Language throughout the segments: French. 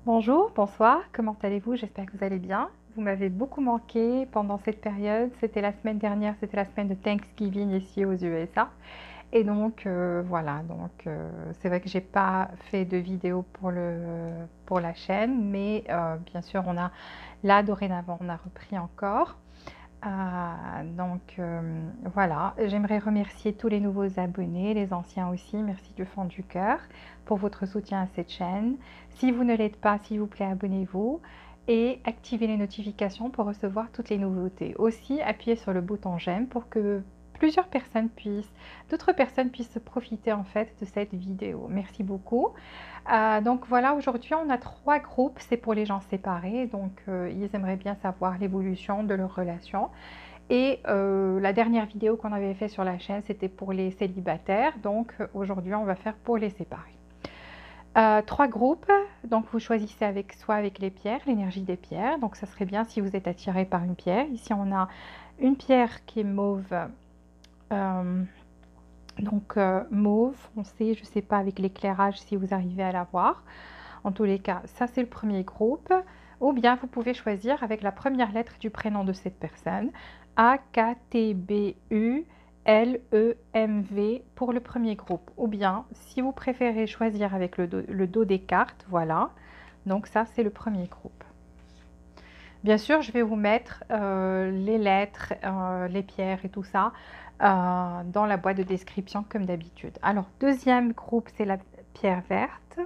Bonjour, bonsoir, comment allez-vous? J'espère que vous allez bien. Vous m'avez beaucoup manqué pendant cette période. C'était la semaine dernière, c'était la semaine de Thanksgiving ici aux USA. Et donc voilà, c'est vrai que j'ai pas fait de vidéo pour la chaîne, mais bien sûr on a là dorénavant on a repris encore. Voilà, j'aimerais remercier tous les nouveaux abonnés, les anciens aussi, merci du fond du cœur pour votre soutien à cette chaîne. Si vous ne l'êtes pas, s'il vous plaît, abonnez-vous et activez les notifications pour recevoir toutes les nouveautés. Aussi, appuyez sur le bouton j'aime pour que d'autres personnes puissent profiter en fait de cette vidéo. Merci beaucoup. Donc voilà, aujourd'hui on a 3 groupes, c'est pour les gens séparés, donc ils aimeraient bien savoir l'évolution de leur relation. Et la dernière vidéo qu'on avait fait sur la chaîne, c'était pour les célibataires, donc aujourd'hui on va faire pour les séparés. 3 groupes, donc vous choisissez soit avec les pierres, l'énergie des pierres, donc ça serait bien si vous êtes attiré par une pierre. Ici on a une pierre qui est mauve, mauve foncé, je ne sais pas avec l'éclairage si vous arrivez à la voir. En tous les cas, ça c'est le premier groupe. Ou bien vous pouvez choisir avec la première lettre du prénom de cette personne. A, K, T, B, U, L, E, M, V pour le premier groupe. Ou bien, si vous préférez choisir avec le dos des cartes, voilà. Donc ça c'est le premier groupe. Bien sûr, je vais vous mettre les lettres, les pierres et tout ça dans la boîte de description comme d'habitude. Alors, deuxième groupe, c'est la pierre verte.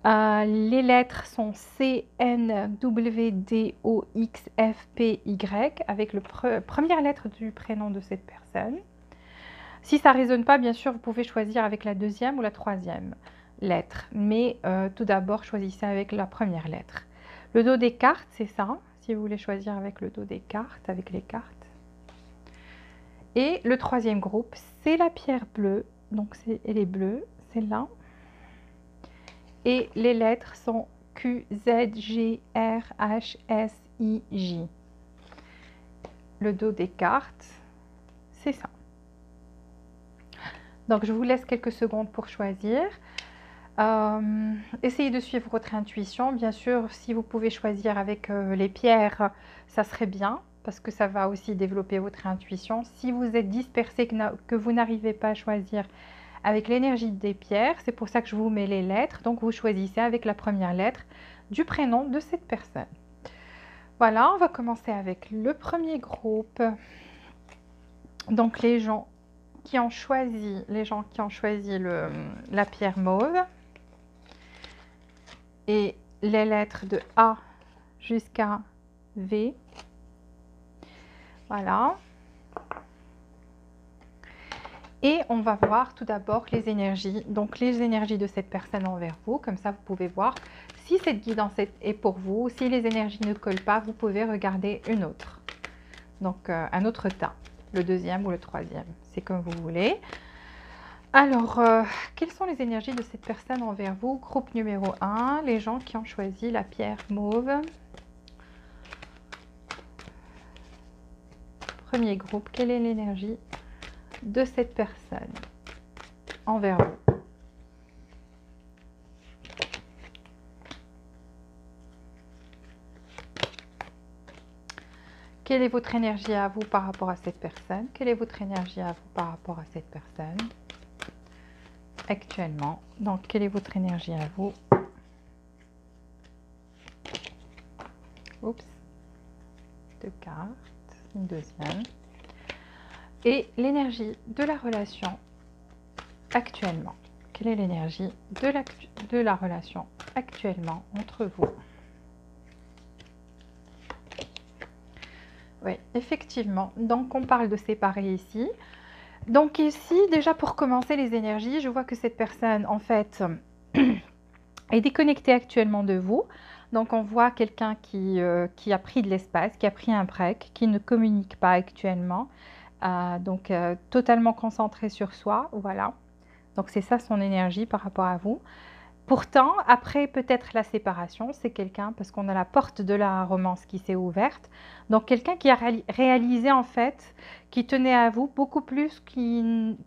Les lettres sont C, N, W, D, O, X, F, P, Y avec la première lettre du prénom de cette personne. Si ça ne résonne pas, bien sûr, vous pouvez choisir avec la deuxième ou la troisième lettre. Mais tout d'abord, choisissez avec la première lettre. Le dos des cartes, c'est ça. Si vous voulez choisir avec le dos des cartes, avec les cartes. Et le troisième groupe, c'est la pierre bleue. Donc, elle est bleue, celle-là. Et les lettres sont Q, Z, G, R, H, S, I, J. Le dos des cartes, c'est ça. Donc, je vous laisse quelques secondes pour choisir. Essayez de suivre votre intuition. Bien sûr, si vous pouvez choisir avec les pierres, ça serait bien parce que ça va aussi développer votre intuition. Si vous êtes dispersé, que vous n'arrivez pas à choisir avec l'énergie des pierres, c'est pour ça que je vous mets les lettres. Donc, vous choisissez avec la première lettre du prénom de cette personne. Voilà, on va commencer avec le premier groupe. Donc, les gens qui ont choisi la pierre mauve et les lettres de A jusqu'à V. Voilà. Et on va voir tout d'abord les énergies. Donc, les énergies de cette personne envers vous. Comme ça, vous pouvez voir si cette guidance est pour vous. Si les énergies ne collent pas, vous pouvez regarder une autre. Donc, un autre tas. Le deuxième ou le troisième. C'est comme vous voulez. Alors, quelles sont les énergies de cette personne envers vous? Groupe numéro 1, les gens qui ont choisi la pierre mauve. Premier groupe, quelle est l'énergie de cette personne envers vous? Quelle est votre énergie à vous par rapport à cette personne? Quelle est votre énergie à vous par rapport à cette personne actuellement? Donc, quelle est votre énergie à vous? Oups, 2 cartes, une deuxième. Et l'énergie de la relation actuellement. Quelle est l'énergie de la relation actuellement entre vous? Oui, effectivement. Donc, on parle de séparer ici. Donc ici, déjà pour commencer les énergies, je vois que cette personne, en fait, est déconnectée actuellement de vous. Donc on voit quelqu'un qui a pris de l'espace, qui a pris un break, qui ne communique pas actuellement. Totalement concentré sur soi, voilà. Donc c'est ça son énergie par rapport à vous. Pourtant, après peut-être la séparation, c'est quelqu'un, parce qu'on a la porte de la romance qui s'est ouverte, donc quelqu'un qui a réalisé en fait, qui tenait à vous beaucoup plus qu'il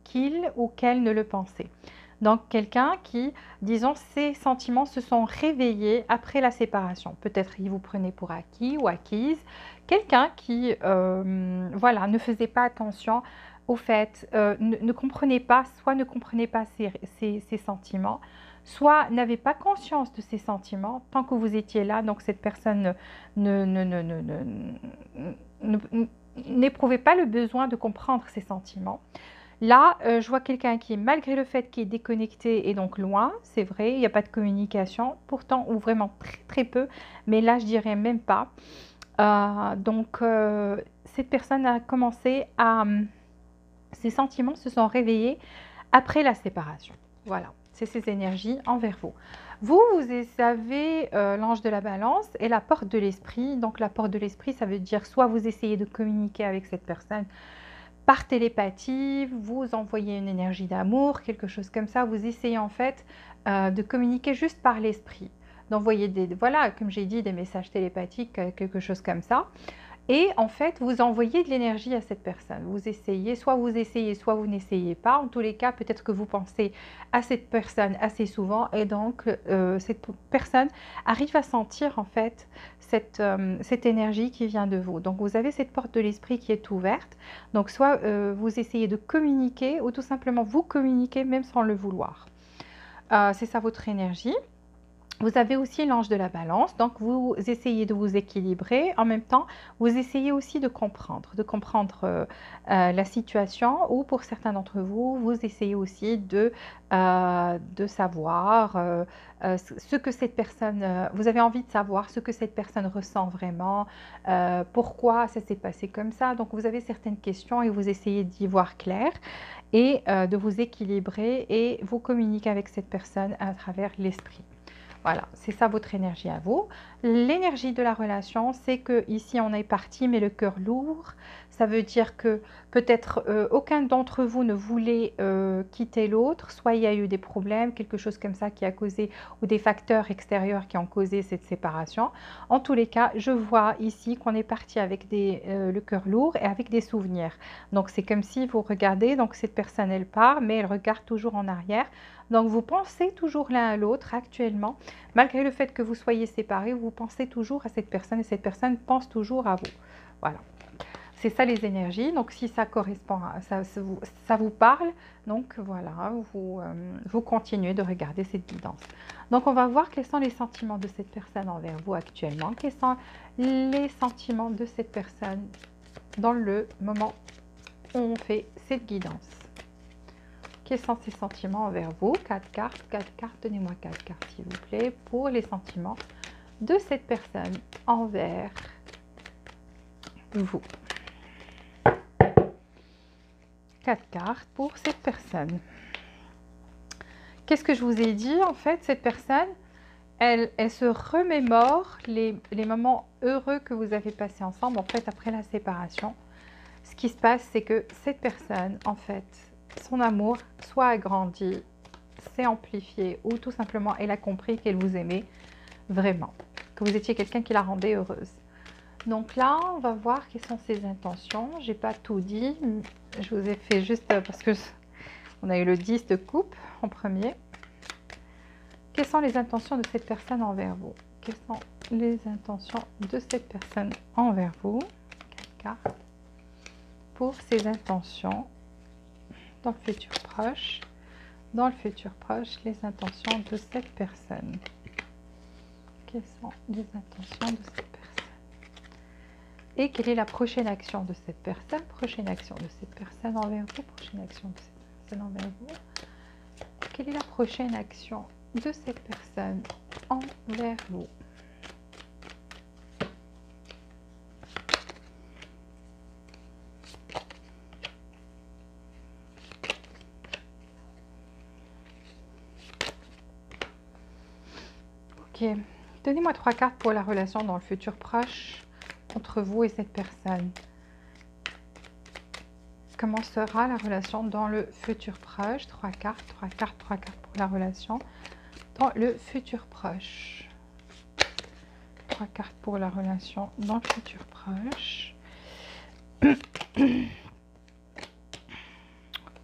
ou qu'elle ne le pensait. Donc, quelqu'un qui, disons, ses sentiments se sont réveillés après la séparation. Peut-être il vous prenait pour acquis ou acquise. Quelqu'un qui, voilà, ne faisait pas attention au fait, ne comprenait pas, soit ne comprenait pas ses sentiments, soit n'avait pas conscience de ses sentiments tant que vous étiez là. Donc, cette personne n'éprouvait pas le besoin de comprendre ses sentiments. Là, je vois quelqu'un qui, malgré le fait qu'il est déconnecté et donc loin, c'est vrai, il n'y a pas de communication, pourtant, ou vraiment très très peu, mais là, je dirais même pas. Donc, cette personne a commencé à... ses sentiments se sont réveillés après la séparation. Voilà, c'est ces énergies envers vous. Vous avez l'ange de la balance et la porte de l'esprit. Donc, la porte de l'esprit, ça veut dire soit vous essayez de communiquer avec cette personne par télépathie, vous envoyez une énergie d'amour, quelque chose comme ça. Vous essayez en fait de communiquer juste par l'esprit, d'envoyer des, voilà, comme j'ai dit, des messages télépathiques, quelque chose comme ça. Et en fait, vous envoyez de l'énergie à cette personne. Vous essayez, soit vous n'essayez pas. En tous les cas, peut-être que vous pensez à cette personne assez souvent et donc cette personne arrive à sentir en fait cette énergie qui vient de vous. Donc, vous avez cette porte de l'esprit qui est ouverte. Donc, soit vous essayez de communiquer ou tout simplement vous communiquez même sans le vouloir. C'est ça votre énergie. Vous avez aussi l'ange de la balance, donc vous essayez de vous équilibrer. En même temps, vous essayez aussi de comprendre la situation ou pour certains d'entre vous, vous essayez aussi de savoir ce que cette personne, vous avez envie de savoir ce que cette personne ressent vraiment, pourquoi ça s'est passé comme ça. Donc vous avez certaines questions et vous essayez d'y voir clair et de vous équilibrer et vous communiquer avec cette personne à travers l'esprit. Voilà, c'est ça votre énergie à vous. L'énergie de la relation, c'est que ici on est parti, mais le cœur lourd. Ça veut dire que peut-être aucun d'entre vous ne voulait quitter l'autre. Soit il y a eu des problèmes, quelque chose comme ça qui a causé, ou des facteurs extérieurs qui ont causé cette séparation. En tous les cas, je vois ici qu'on est parti avec le cœur lourd et avec des souvenirs. Donc c'est comme si vous regardez, donc cette personne elle part, mais elle regarde toujours en arrière. Donc vous pensez toujours l'un à l'autre actuellement. Malgré le fait que vous soyez séparés, vous pensez toujours à cette personne et cette personne pense toujours à vous. Voilà. C'est ça les énergies. Donc si ça correspond, ça vous parle, donc voilà, vous continuez de regarder cette guidance. Donc on va voir quels sont les sentiments de cette personne envers vous actuellement. Quels sont les sentiments de cette personne dans le moment où on fait cette guidance. Quels sont ses sentiments envers vous? 4 cartes, donnez-moi 4 cartes s'il vous plaît, pour les sentiments de cette personne envers vous. 4 cartes pour cette personne. Qu'est-ce que je vous ai dit? En fait, cette personne, elle se remémore les moments heureux que vous avez passés ensemble, en fait, après la séparation. Ce qui se passe, c'est que cette personne, en fait, son amour soit agrandi, s'est amplifié ou tout simplement elle a compris qu'elle vous aimait vraiment, que vous étiez quelqu'un qui la rendait heureuse. Donc là, on va voir quelles sont ses intentions. J'ai pas tout dit, je vous ai fait juste parce que on a eu le 10 de coupe en premier. Quelles sont les intentions de cette personne envers vous? Quelles sont les intentions de cette personne envers vous? 4 cartes pour ses intentions dans le futur proche. Dans le futur proche, les intentions de cette personne. Quelles sont les intentions de cette personne? Et quelle est la prochaine action de cette personne? Prochaine action de cette personne envers vous. Prochaine action de cette personne envers vous. Quelle est la prochaine action de cette personne envers vous? Ok, donnez-moi 3 cartes pour la relation dans le futur proche entre vous et cette personne. Comment sera la relation dans le futur proche? 3 cartes pour la relation dans le futur proche. 3 cartes pour la relation dans le futur proche.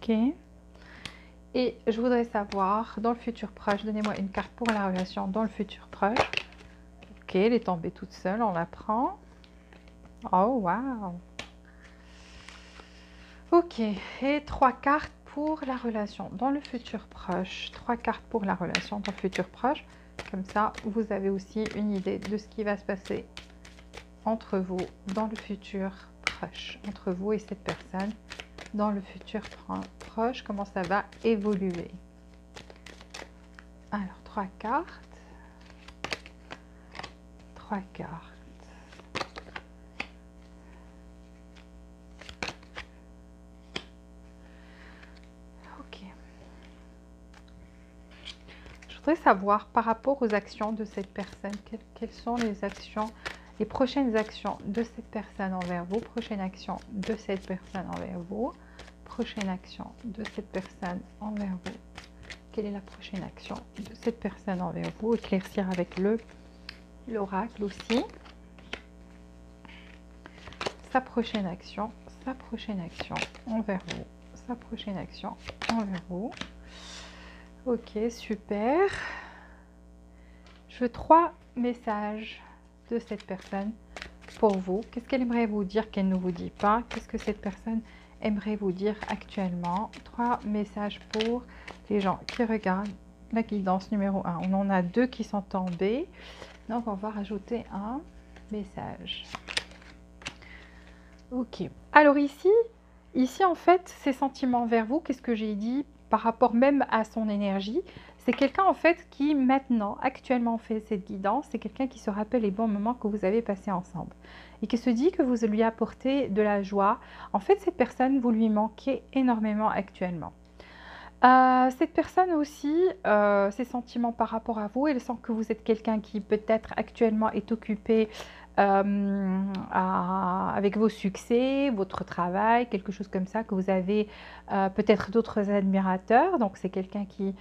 Ok. Et je voudrais savoir, dans le futur proche, donnez-moi une carte pour la relation dans le futur proche. Ok, elle est tombée toute seule, on la prend. Oh, waouh. Ok, et 3 cartes pour la relation dans le futur proche. 3 cartes pour la relation dans le futur proche. Comme ça, vous avez aussi une idée de ce qui va se passer entre vous dans le futur proche. Entre vous et cette personne dans le futur proche, comment ça va évoluer. Alors, 3 cartes. 3 cartes. Je voudrais savoir par rapport aux actions de cette personne, quelles sont les actions, les prochaines actions de cette personne envers vous, prochaine action de cette personne envers vous, prochaine action de cette personne envers vous. Quelle est la prochaine action de cette personne envers vous? Éclaircir avec l'oracle aussi. Sa prochaine action envers vous. Sa prochaine action envers vous. Ok, super. Je veux 3 messages de cette personne pour vous. Qu'est-ce qu'elle aimerait vous dire qu'elle ne vous dit pas? Qu'est-ce que cette personne aimerait vous dire actuellement? 3 messages pour les gens qui regardent la guidance numéro 1. On en a 2 qui sont tombés. Donc, on va rajouter un message. Ok. Alors ici en fait, ses sentiments vers vous, qu'est-ce que j'ai dit par rapport même à son énergie? C'est quelqu'un en fait qui maintenant, actuellement fait cette guidance, c'est quelqu'un qui se rappelle les bons moments que vous avez passés ensemble et qui se dit que vous lui apportez de la joie. En fait, cette personne, vous lui manquez énormément actuellement. Cette personne aussi, ses sentiments par rapport à vous, elle sent que vous êtes quelqu'un qui peut-être actuellement est occupé avec vos succès, votre travail, quelque chose comme ça, que vous avez peut-être d'autres admirateurs. Donc c'est quelqu'un qui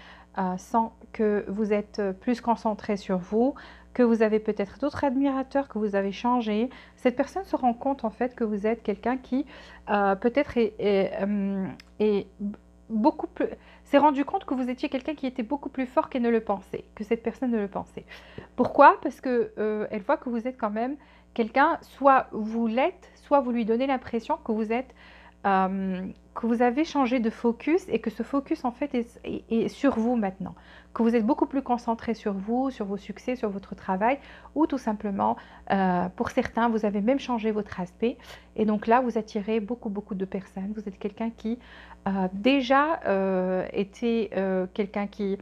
sent que vous êtes plus concentré sur vous, que vous avez peut-être d'autres admirateurs, que vous avez changé. Cette personne se rend compte en fait que vous êtes quelqu'un qui peut-être est beaucoup plus, s'est rendu compte que vous étiez quelqu'un qui était beaucoup plus fort qu'elle ne le pensait, que cette personne ne le pensait. Pourquoi? Parce que elle voit que vous êtes quand même quelqu'un, soit vous l'êtes, soit vous lui donnez l'impression que vous êtes, que vous avez changé de focus et que ce focus en fait est sur vous maintenant, que vous êtes beaucoup plus concentré sur vous, sur vos succès, sur votre travail, ou tout simplement, pour certains, vous avez même changé votre aspect et donc là, vous attirez beaucoup de personnes. Vous êtes quelqu'un qui déjà était quelqu'un qui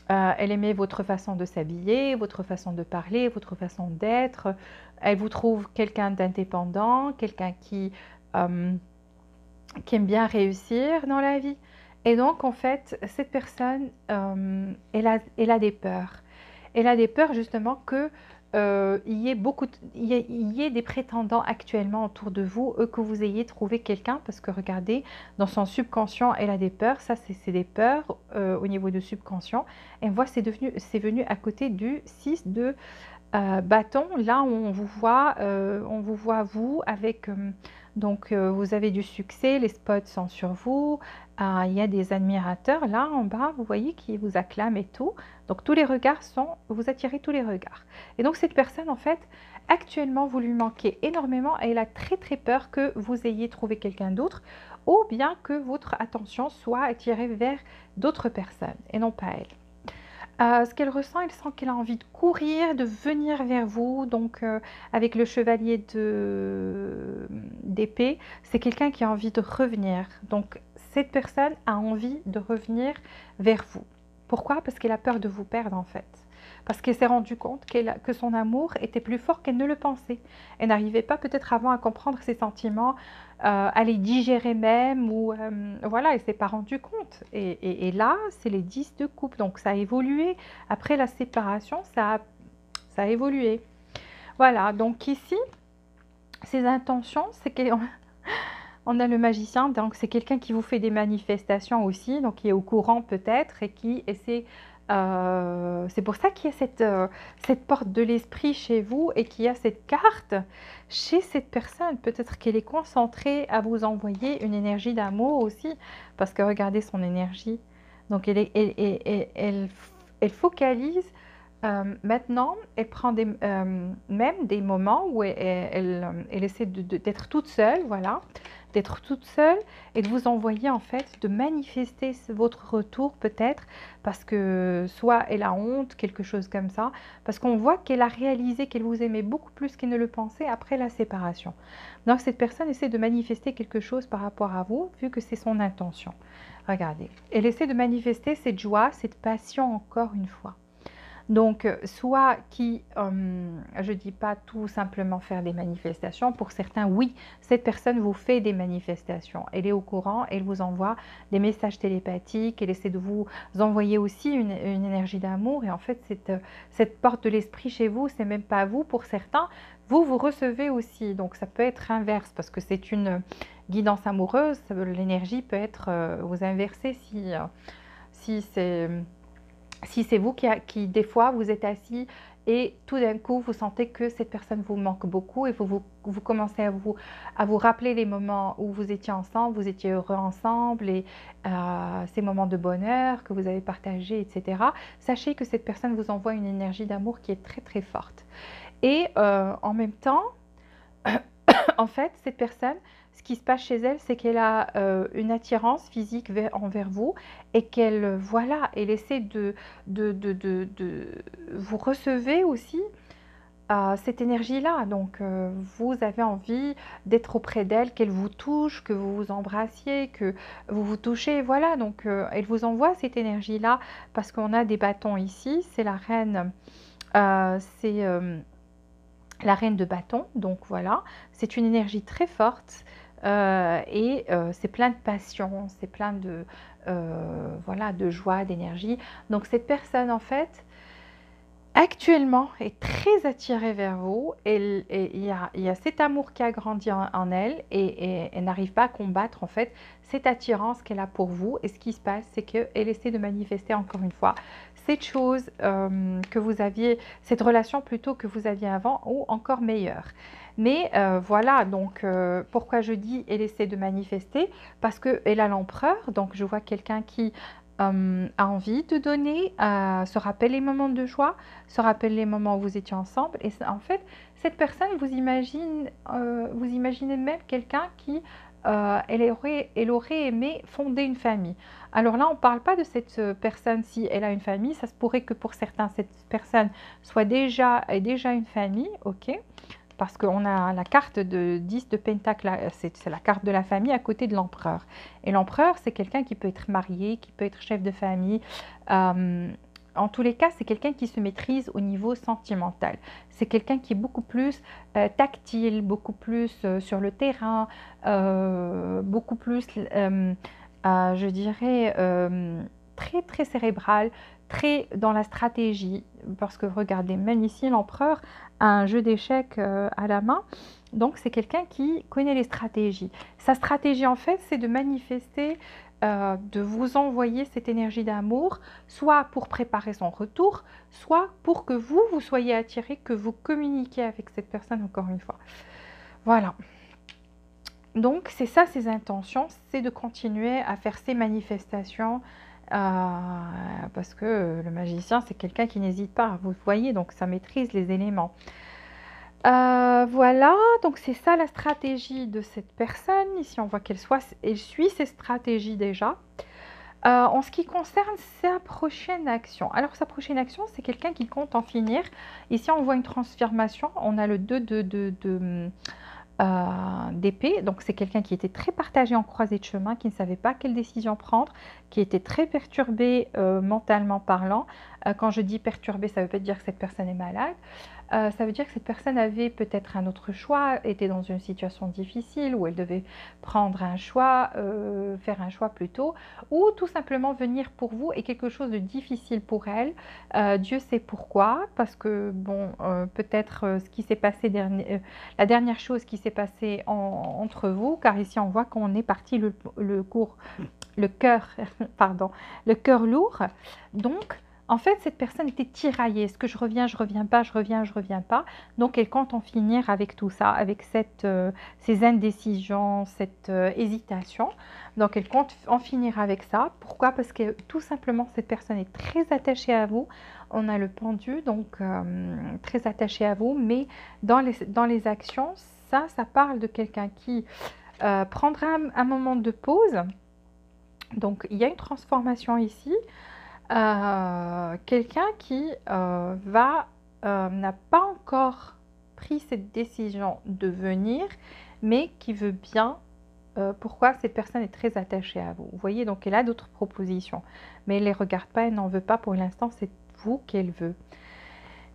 elle aimait votre façon de s'habiller, votre façon de parler, votre façon d'être. Elle vous trouve quelqu'un d'indépendant, quelqu'un qui aime bien réussir dans la vie. Et donc, en fait, cette personne, elle a des peurs. Elle a des peurs justement que il y ait des prétendants actuellement autour de vous, que vous ayez trouvé quelqu'un, parce que regardez, dans son subconscient, elle a des peurs. Ça, c'est des peurs au niveau du subconscient. Et on voit, c'est venu à côté du 6 de bâton, là où on vous voit vous avec, donc vous avez du succès, les spots sont sur vous, il y a des admirateurs là en bas, vous voyez, qui vous acclament et tout. Donc tous les regards vous attirez tous les regards. Et donc cette personne en fait, actuellement vous lui manquez énormément et elle a très peur que vous ayez trouvé quelqu'un d'autre ou bien que votre attention soit attirée vers d'autres personnes et non pas elle. Ce qu'elle ressent, elle sent qu'elle a envie de courir, de venir vers vous. Donc, avec le chevalier d'épée, c'est quelqu'un qui a envie de revenir. Donc, cette personne a envie de revenir vers vous. Pourquoi? Parce qu'elle a peur de vous perdre, en fait. Parce qu'elle s'est rendue compte que son amour était plus fort qu'elle ne le pensait. Elle n'arrivait pas peut-être avant à comprendre ses sentiments, à les digérer même, ou voilà, elle ne s'est pas rendue compte. Et là, c'est les 10 de coupe, donc ça a évolué. Après la séparation, ça a évolué. Voilà, donc ici, ses intentions, c'est qu'on on a le magicien, donc c'est quelqu'un qui vous fait des manifestations aussi, donc qui est au courant peut-être et qui essaie. C'est pour ça qu'il y a cette porte de l'esprit chez vous et qu'il y a cette carte chez cette personne. Peut-être qu'elle est concentrée à vous envoyer une énergie d'amour aussi, parce que regardez son énergie. Donc, elle focalise. Maintenant, elle prend même des moments où elle essaie d'être toute seule, voilà, d'être toute seule et de vous envoyer en fait, de manifester votre retour peut-être, parce que soit elle a honte, quelque chose comme ça, parce qu'on voit qu'elle a réalisé qu'elle vous aimait beaucoup plus qu'elle ne le pensait après la séparation. Donc cette personne essaie de manifester quelque chose par rapport à vous, vu que c'est son intention. Regardez, elle essaie de manifester cette joie, cette passion encore une fois. Donc, soit je ne dis pas tout simplement faire des manifestations, pour certains, oui, cette personne vous fait des manifestations, elle est au courant, elle vous envoie des messages télépathiques, elle essaie de vous envoyer aussi une énergie d'amour, et en fait, cette porte de l'esprit chez vous, c'est même pas vous, pour certains, vous recevez aussi, donc ça peut être inverse, parce que c'est une guidance amoureuse, l'énergie peut être vous inverser si c'est... Si c'est vous qui, des fois, vous êtes assis et tout d'un coup, vous sentez que cette personne vous manque beaucoup et vous commencez à vous rappeler les moments où vous étiez ensemble, vous étiez heureux ensemble et ces moments de bonheur que vous avez partagés, etc. Sachez que cette personne vous envoie une énergie d'amour qui est très, très forte. Et en même temps, en fait, cette personne, ce qui se passe chez elle, c'est qu'elle a une attirance physique envers vous et qu'elle, voilà, elle essaie vous recevez aussi cette énergie-là. Donc, vous avez envie d'être auprès d'elle, qu'elle vous touche, que vous vous embrassiez, que vous vous touchez. Voilà, donc elle vous envoie cette énergie-là parce qu'on a des bâtons ici. C'est la reine, c'est la reine de bâton, donc voilà, c'est une énergie très forte et c'est plein de passion, c'est plein de, voilà, de joie, d'énergie. Donc cette personne en fait, actuellement, est très attirée vers vous. Et il y a cet amour qui a grandi en elle et elle n'arrive pas à combattre en fait cette attirance qu'elle a pour vous. Et ce qui se passe, c'est qu'elle essaie de manifester encore une fois cette chose que vous aviez, cette relation plutôt que vous aviez avant ou encore meilleure. Mais voilà, donc pourquoi je dis elle essaie de manifester? Parce qu'elle a l'empereur, donc je vois quelqu'un qui a envie de donner, se rappelle les moments de joie, se rappelle les moments où vous étiez ensemble. Et en fait, cette personne, vous imaginez même quelqu'un qui, elle aurait aimé fonder une famille. Alors là, on ne parle pas de cette personne si elle a une famille. Ça se pourrait que pour certains, cette personne ait déjà une famille, ok? Parce qu'on a la carte de 10 de Pentacle, c'est la carte de la famille à côté de l'empereur. Et l'empereur, c'est quelqu'un qui peut être marié, qui peut être chef de famille. En tous les cas, c'est quelqu'un qui se maîtrise au niveau sentimental. C'est quelqu'un qui est beaucoup plus tactile, beaucoup plus sur le terrain, beaucoup plus, je dirais, très, très cérébral, très dans la stratégie. Parce que regardez, même ici, l'empereur a un jeu d'échecs à la main. Donc, c'est quelqu'un qui connaît les stratégies. Sa stratégie, en fait, c'est de manifester, de vous envoyer cette énergie d'amour, soit pour préparer son retour, soit pour que vous soyez attiré, que vous communiquiez avec cette personne encore une fois. Voilà. Donc, c'est ça ses intentions, c'est de continuer à faire ces manifestations parce que le magicien, c'est quelqu'un qui n'hésite pas, vous voyez, donc ça maîtrise les éléments. Voilà, donc c'est ça la stratégie de cette personne. Ici, on voit elle suit ses stratégies déjà. En ce qui concerne sa prochaine action, alors sa prochaine action, c'est quelqu'un qui compte en finir. Ici, on voit une transformation, on a le 2 d'épée, donc c'est quelqu'un qui était très partagé en croisée de chemin, qui ne savait pas quelle décision prendre, qui était très perturbé mentalement parlant. Quand je dis perturbé, ça ne veut pas dire que cette personne est malade. Ça veut dire que cette personne avait peut-être un autre choix, était dans une situation difficile où elle devait prendre un choix, faire un choix plutôt, ou tout simplement venir pour vous est quelque chose de difficile pour elle. Dieu sait pourquoi, parce que bon, peut-être ce qui s'est passé la dernière chose qui s'est passée entre vous, car ici on voit qu'on est parti le cœur, pardon, le cœur lourd. Donc En fait, cette personne était tiraillée. Est-ce que je reviens pas, je reviens, je reviens pas. Donc, elle compte en finir avec tout ça, avec ces indécisions, cette hésitation. Donc, elle compte en finir avec ça. Pourquoi? Parce que tout simplement, cette personne est très attachée à vous. On a le pendu, donc très attaché à vous. Mais dans les actions, ça parle de quelqu'un qui prendra un moment de pause. Donc, il y a une transformation ici. Quelqu'un qui n'a pas encore pris cette décision de venir, mais qui veut bien. Pourquoi cette personne est très attachée à vous? Vous voyez, donc elle a d'autres propositions, mais elle ne les regarde pas, elle n'en veut pas pour l'instant, c'est vous qu'elle veut.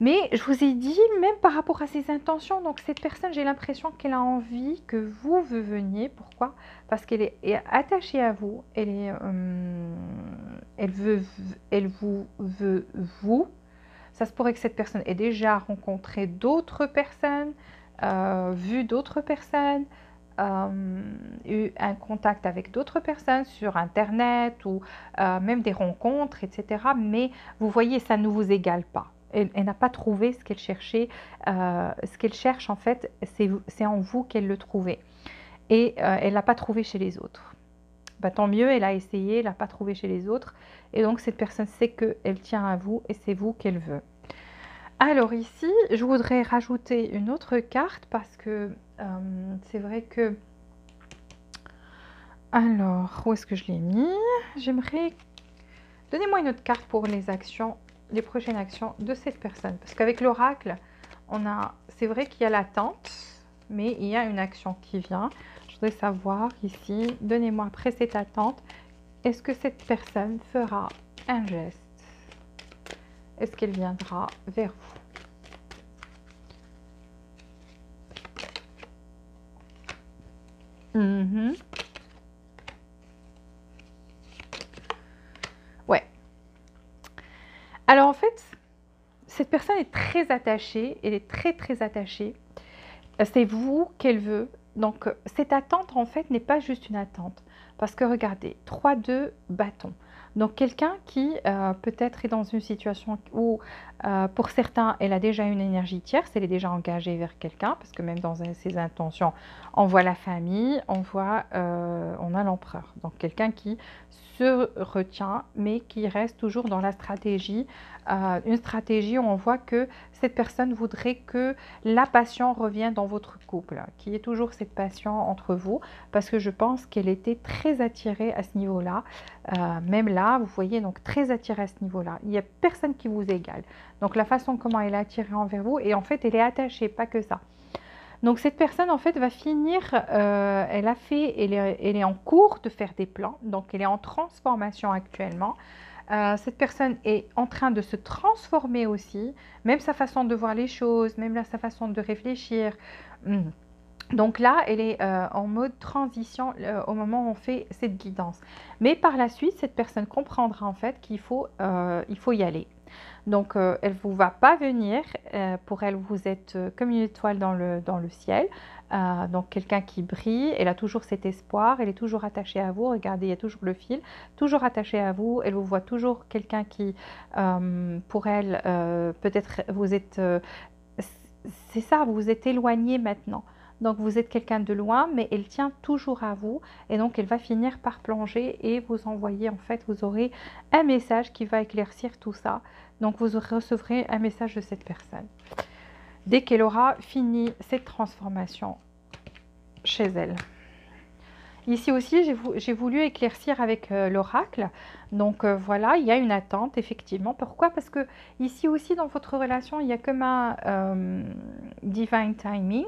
Mais je vous ai dit, même par rapport à ses intentions, donc cette personne, j'ai l'impression qu'elle a envie que vous veniez. Pourquoi? Parce qu'elle est attachée à vous, elle vous veut vous. Ça se pourrait que cette personne ait déjà rencontré d'autres personnes, vu d'autres personnes, eu un contact avec d'autres personnes sur Internet ou même des rencontres, etc. Mais vous voyez, ça ne vous égale pas. Elle n'a pas trouvé ce qu'elle cherchait. Ce qu'elle cherche, en fait, c'est en vous qu'elle le trouvait. Et elle ne l'a pas trouvé chez les autres. Bah, tant mieux, elle a essayé, elle n'a pas trouvé chez les autres. Et donc, cette personne sait qu'elle tient à vous et c'est vous qu'elle veut. Alors ici, je voudrais rajouter une autre carte parce que c'est vrai que... Alors, où est-ce que je l'ai mis? J'aimerais... Donnez-moi une autre carte pour les actions, les prochaines actions de cette personne. Parce qu'avec l'oracle, c'est vrai qu'il y a l'attente, mais il y a une action qui vient. Je voudrais savoir ici, donnez-moi après cette attente, est-ce que cette personne fera un geste? Est-ce qu'elle viendra vers vous? Ouais. Alors en fait, cette personne est très attachée, elle est très très attachée. C'est vous qu'elle veut. Donc cette attente en fait n'est pas juste une attente. Parce que regardez, 3-2 bâtons. Donc quelqu'un qui peut-être est dans une situation où pour certains elle a déjà une énergie tierce, elle est déjà engagée vers quelqu'un, parce que même dans ses intentions, on voit la famille, on a l'empereur. Donc quelqu'un qui se retient mais qui reste toujours dans la stratégie, une stratégie où on voit que cette personne voudrait que la passion revienne dans votre couple, qu'il y ait toujours cette passion entre vous, parce que je pense qu'elle était très attirée à ce niveau-là. Même là, vous voyez, donc très attirée à ce niveau-là. Il n'y a personne qui vous égale. Donc la façon comment elle est attirée envers vous, et en fait, elle est attachée, pas que ça. Donc cette personne, en fait, va finir, elle est en cours de faire des plans, donc elle est en transformation actuellement. Cette personne est en train de se transformer aussi, même sa façon de voir les choses, même là, sa façon de réfléchir. Donc là, elle est en mode transition au moment où on fait cette guidance. Mais par la suite, cette personne comprendra en fait qu'il faut y aller. Donc, elle ne vous va pas venir. Pour elle, vous êtes comme une étoile dans le ciel. Donc, quelqu'un qui brille. Elle a toujours cet espoir. Elle est toujours attachée à vous. Regardez, il y a toujours le fil. Toujours attachée à vous. Elle vous voit toujours quelqu'un qui, pour elle, peut-être vous êtes... c'est ça, vous vous êtes éloigné maintenant. Donc vous êtes quelqu'un de loin, mais elle tient toujours à vous. Et donc elle va finir par plonger et vous envoyer, en fait, vous aurez un message qui va éclaircir tout ça. Donc vous recevrez un message de cette personne. Dès qu'elle aura fini cette transformation chez elle. Ici aussi, j'ai voulu éclaircir avec l'oracle. Donc voilà, il y a une attente, effectivement. Pourquoi? Parce que ici aussi, dans votre relation, il y a comme un divine timing.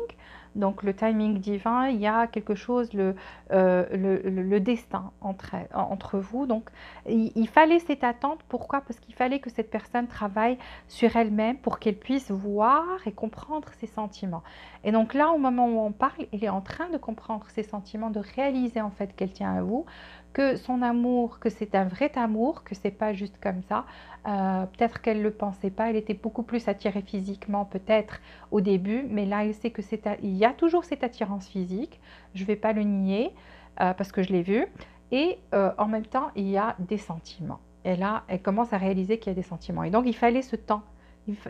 Donc le timing divin, il y a quelque chose, le destin entre vous. Donc il fallait cette attente. Pourquoi? Parce qu'il fallait que cette personne travaille sur elle-même pour qu'elle puisse voir et comprendre ses sentiments. Et donc là, au moment où on parle, elle est en train de comprendre ses sentiments, de réaliser en fait qu'elle tient à vous, que son amour, que c'est un vrai amour, que c'est pas juste comme ça. Peut-être qu'elle ne le pensait pas, elle était beaucoup plus attirée physiquement peut-être au début, mais là elle sait que il y a toujours cette attirance physique, je ne vais pas le nier parce que je l'ai vu, et en même temps il y a des sentiments. Et là, elle commence à réaliser qu'il y a des sentiments. Et donc, il fallait ce temps.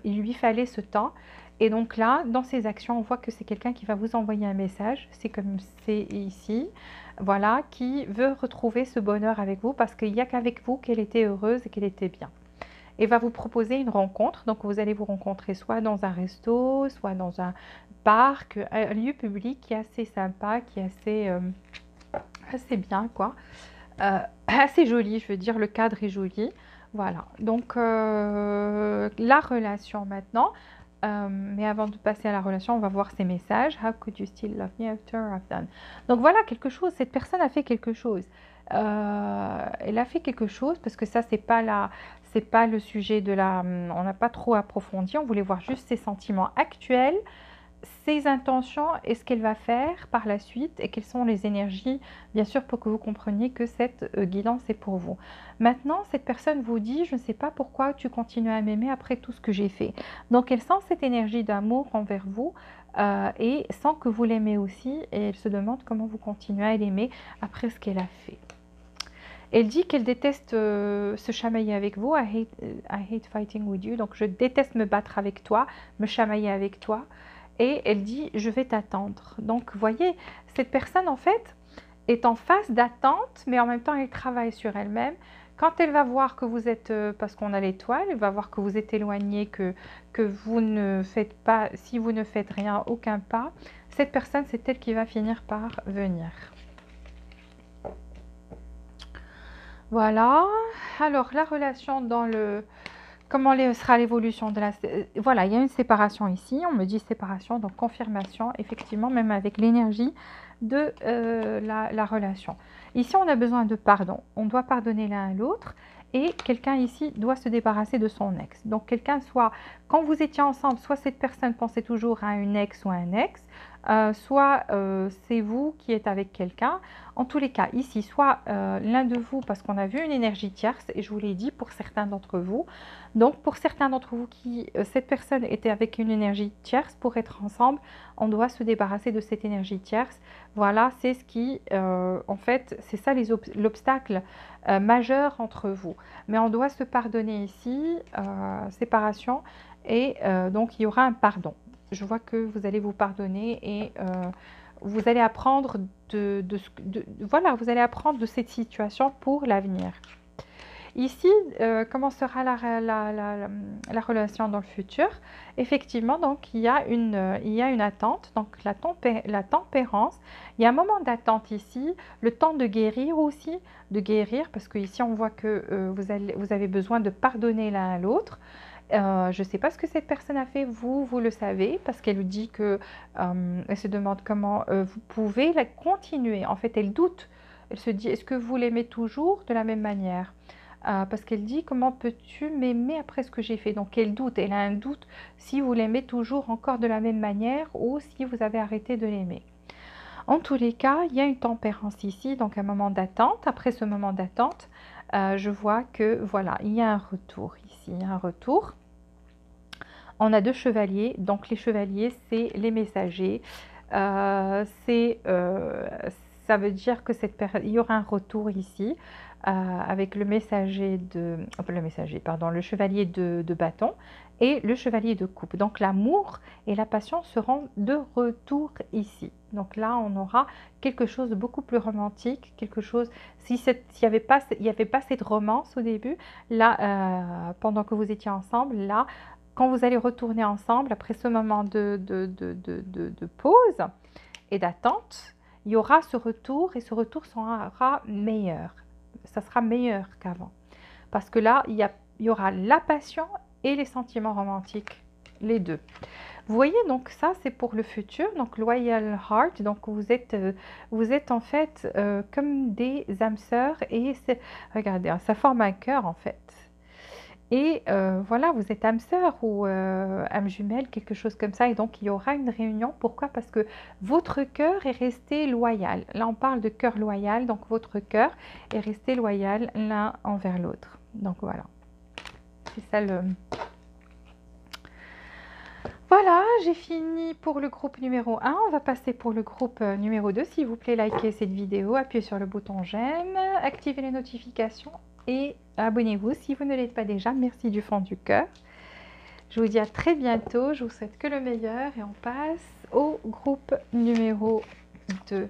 Il lui fallait ce temps. Et donc là, dans ses actions, on voit que c'est quelqu'un qui va vous envoyer un message. C'est comme c'est ici. Voilà, qui veut retrouver ce bonheur avec vous parce qu'il n'y a qu'avec vous qu'elle était heureuse et qu'elle était bien. Et va vous proposer une rencontre. Donc, vous allez vous rencontrer soit dans un resto, soit dans un parc, un lieu public qui est assez sympa, qui est assez bien, quoi. Assez joli, je veux dire, le cadre est joli. Voilà, donc la relation maintenant. Mais avant de passer à la relation, on va voir ces messages. How could you still love me after I've done? Donc voilà quelque chose, cette personne a fait quelque chose. Elle a fait quelque chose parce que ça, c'est pas le sujet de la... On n'a pas trop approfondi, on voulait voir juste ses sentiments actuels, ses intentions et ce qu'elle va faire par la suite et quelles sont les énergies, bien sûr, pour que vous compreniez que cette guidance est pour vous. Maintenant, cette personne vous dit, je ne sais pas pourquoi tu continues à m'aimer après tout ce que j'ai fait. Donc, elle sent cette énergie d'amour envers vous et sent que vous l'aimez aussi et elle se demande comment vous continuez à l'aimer après ce qu'elle a fait. Elle dit qu'elle déteste se chamailler avec vous. I hate fighting with you. Donc, je déteste me battre avec toi, me chamailler avec toi. Et elle dit, je vais t'attendre. Donc, vous voyez, cette personne, en fait, est en phase d'attente, mais en même temps, elle travaille sur elle-même. Quand elle va voir que vous êtes, parce qu'on a l'étoile, elle va voir que vous êtes éloigné, que vous ne faites pas, si vous ne faites rien, aucun pas, cette personne, c'est elle qui va finir par venir. Voilà. Alors, la relation dans le... Comment sera l'évolution de la... Voilà, il y a une séparation ici. On me dit séparation, donc confirmation, effectivement, même avec l'énergie de la relation. Ici, on a besoin de pardon. On doit pardonner l'un à l'autre. Et quelqu'un ici doit se débarrasser de son ex. Donc, quelqu'un, soit, quand vous étiez ensemble, soit cette personne pensait toujours à une ex ou à un ex, soit c'est vous qui êtes avec quelqu'un. En tous les cas, ici, soit l'un de vous, parce qu'on a vu une énergie tierce, et je vous l'ai dit pour certains d'entre vous. Donc, pour certains d'entre vous qui, cette personne était avec une énergie tierce, pour être ensemble, on doit se débarrasser de cette énergie tierce. Voilà, c'est ce qui, en fait, c'est ça l'obstacle majeur entre vous. Mais on doit se pardonner ici, séparation, et donc il y aura un pardon. Je vois que vous allez vous pardonner et vous allez apprendre voilà, vous allez apprendre de cette situation pour l'avenir. Ici, comment sera la relation dans le futur? Effectivement, donc il y a une attente, donc la tempérance. Il y a un moment d'attente ici, le temps de guérir aussi, parce que ici on voit que vous avez besoin de pardonner l'un à l'autre. Je ne sais pas ce que cette personne a fait, vous le savez, parce qu'elle dit que elle se demande comment vous pouvez la continuer. En fait, elle doute. Elle se dit, est-ce que vous l'aimez toujours de la même manière? Parce qu'elle dit, comment peux-tu m'aimer après ce que j'ai fait? Donc, elle doute. Elle a un doute si vous l'aimez toujours encore de la même manière ou si vous avez arrêté de l'aimer. En tous les cas, il y a une tempérance ici, donc un moment d'attente. Après ce moment d'attente, je vois que voilà, il y a un retour ici, un retour. On a deux chevaliers, donc les chevaliers, c'est les messagers. Ça veut dire que il y aura un retour ici avec le messager le chevalier de bâton et le chevalier de coupe. Donc l'amour et la passion seront de retour ici. Donc là, on aura quelque chose de beaucoup plus romantique, quelque chose. S'il n'y avait pas cette romance au début, là, pendant que vous étiez ensemble, là, quand vous allez retourner ensemble, après ce moment de pause et d'attente, il y aura ce retour et ce retour sera meilleur. Ça sera meilleur qu'avant. Parce que là, il y aura la passion et les sentiments romantiques, les deux. Vous voyez, donc ça, c'est pour le futur. Donc, Loyal Heart, donc vous êtes en fait comme des âmes sœurs. Et regardez, ça forme un cœur en fait. Et voilà, vous êtes âme sœur ou âme jumelle, quelque chose comme ça. Et donc, il y aura une réunion. Pourquoi? Parce que votre cœur est resté loyal. Là, on parle de cœur loyal. Donc, votre cœur est resté loyal l'un envers l'autre. Donc, voilà. C'est ça le... Voilà, j'ai fini pour le groupe numéro 1. On va passer pour le groupe numéro 2. S'il vous plaît, likez cette vidéo, appuyez sur le bouton j'aime, activez les notifications et abonnez-vous si vous ne l'êtes pas déjà. Merci du fond du cœur. Je vous dis à très bientôt. Je vous souhaite que le meilleur et on passe au groupe numéro 2.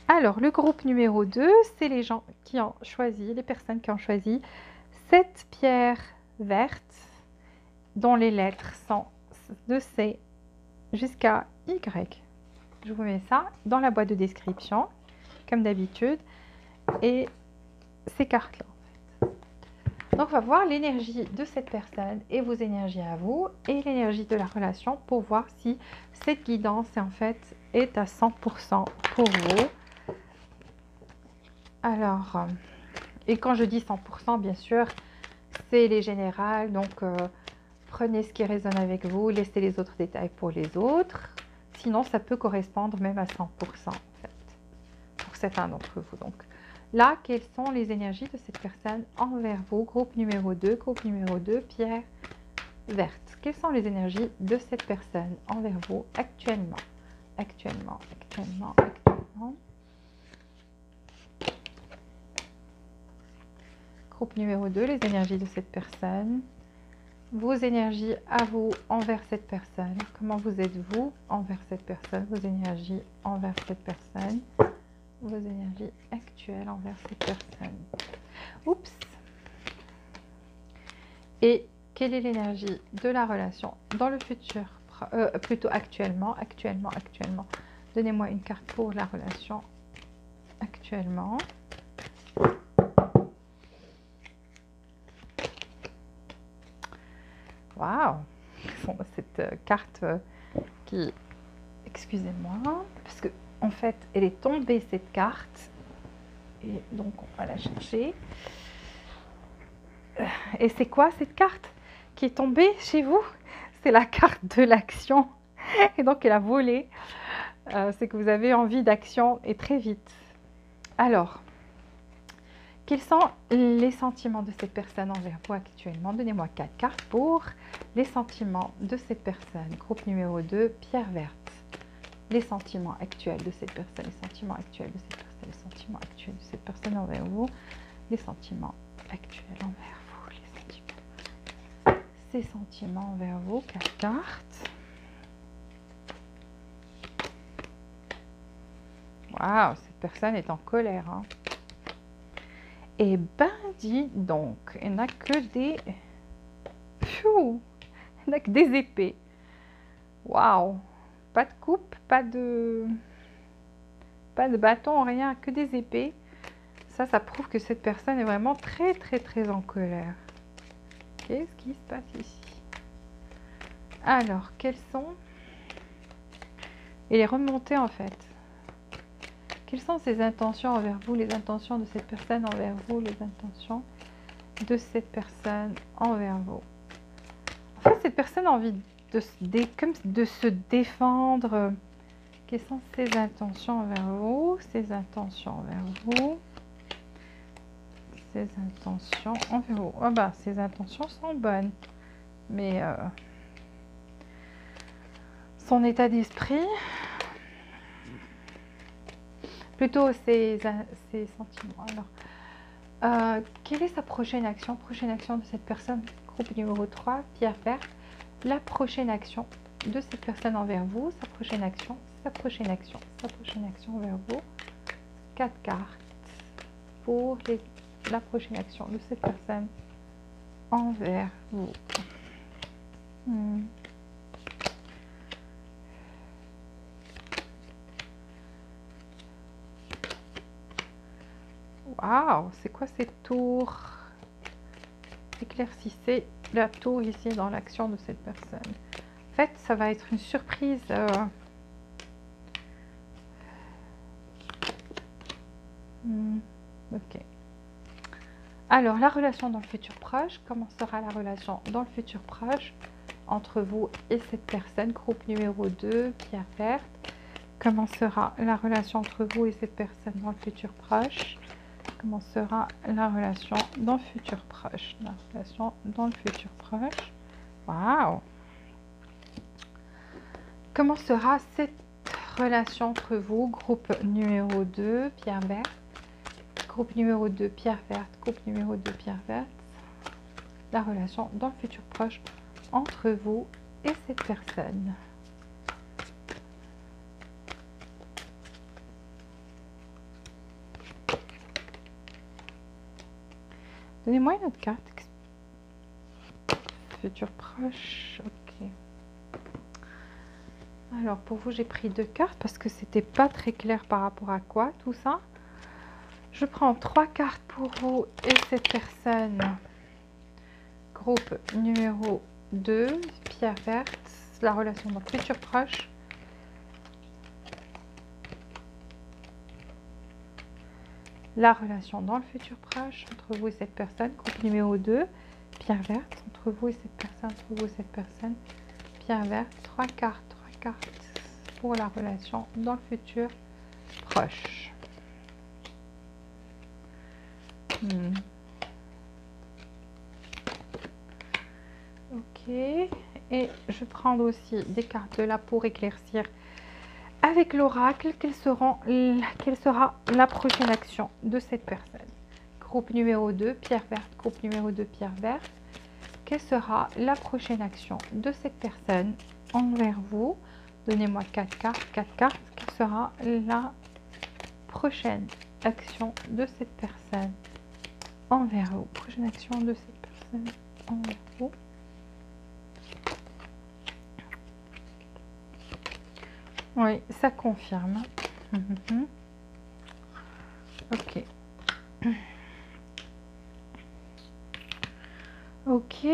Alors, le groupe numéro 2, c'est les gens qui ont choisi, les personnes qui ont choisi cette pierre verte dont les lettres sont de C jusqu'à Y. Je vous mets ça dans la boîte de description, comme d'habitude, et ces cartes-là. Donc, on va voir l'énergie de cette personne et vos énergies à vous et l'énergie de la relation pour voir si cette guidance en fait est à 100% pour vous. Alors, et quand je dis 100%, bien sûr, c'est les générales. Donc, prenez ce qui résonne avec vous, laissez les autres détails pour les autres. Sinon, ça peut correspondre même à 100% en fait, pour certains d'entre vous. Donc, là, quelles sont les énergies de cette personne envers vous? Groupe numéro 2, pierre verte. Quelles sont les énergies de cette personne envers vous actuellement? Actuellement. Groupe numéro 2, les énergies de cette personne. Vos énergies à vous envers cette personne. Comment vous êtes-vous envers cette personne? Vos énergies envers cette personne. Vos énergies actuelles envers cette personne. Oups. Et quelle est l'énergie de la relation dans le futur? Plutôt actuellement. Donnez-moi une carte pour la relation actuellement. Waouh! Cette carte qui... Excusez-moi, parce que en fait, elle est tombée cette carte. Et donc, on va la chercher. Et c'est quoi cette carte qui est tombée chez vous? C'est la carte de l'action. Et donc, elle a volé. C'est que vous avez envie d'action et très vite. Alors, quels sont les sentiments de cette personne envers vous actuellement? Donnez-moi 4 cartes pour les sentiments de cette personne. Groupe numéro 2, pierre verte. Les sentiments actuels de cette personne, les sentiments actuels de cette personne, les sentiments actuels de cette personne envers vous, les sentiments actuels envers vous, les sentiments. Ces sentiments envers vous, 4 cartes. Waouh, cette personne est en colère. Hein. Eh ben, dis donc, elle n'a que des... Pfiou, elle n'a que des épées. Waouh, pas de coupe, pas de bâton, rien, que des épées. Ça prouve que cette personne est vraiment très en colère. Qu'est-ce qui se passe ici? Alors, quelles sont... Elle est remontée en fait. Quelles sont ses intentions envers vous, les intentions de cette personne envers vous, les intentions de cette personne envers vous? En fait, cette personne a envie de se défendre. Quelles sont ses intentions envers vous? Ses intentions envers vous. Ses intentions envers vous. Oh bah, ses intentions sont bonnes. Mais son état d'esprit... Plutôt ses sentiments. Alors, quelle est sa prochaine action? Prochaine action de cette personne, groupe numéro 3, pierre verte. La prochaine action de cette personne envers vous, sa prochaine action envers vous. 4 cartes pour la prochaine action de cette personne envers vous. Waouh, c'est quoi cette tour? Éclaircissez la tour ici dans l'action de cette personne. En fait, ça va être une surprise. Ok. Alors, la relation dans le futur proche. Comment sera la relation dans le futur proche entre vous et cette personne? Groupe numéro 2, pierre verte. Comment sera la relation entre vous et cette personne dans le futur proche? Comment sera la relation dans le futur proche? La relation dans le futur proche. Waouh! Comment sera cette relation entre vous? Groupe numéro 2, pierre verte. Groupe numéro 2, pierre verte. Groupe numéro 2, pierre verte. La relation dans le futur proche entre vous et cette personne. Donnez-moi une autre carte. Futur proche, ok. Alors pour vous, j'ai pris 2 cartes parce que c'était pas très clair par rapport à quoi tout ça. Je prends 3 cartes pour vous et cette personne. Groupe numéro 2, pierre verte, la relation dans le futur proche. La relation dans le futur proche entre vous et cette personne. Groupe numéro 2, pierre verte, entre vous et cette personne, entre vous et cette personne. Pierre verte, 3 cartes pour la relation dans le futur proche. Ok, et je prends aussi des cartes là pour éclaircir avec l'oracle quelle sera la prochaine action de cette personne. Groupe numéro 2, pierre verte, groupe numéro 2, pierre verte. Quelle sera la prochaine action de cette personne envers vous? Donnez-moi 4 cartes, 4 cartes. Quelle sera la prochaine action de cette personne envers vous? Prochaine action de cette personne envers vous. Oui, ça confirme. Ok. Ok,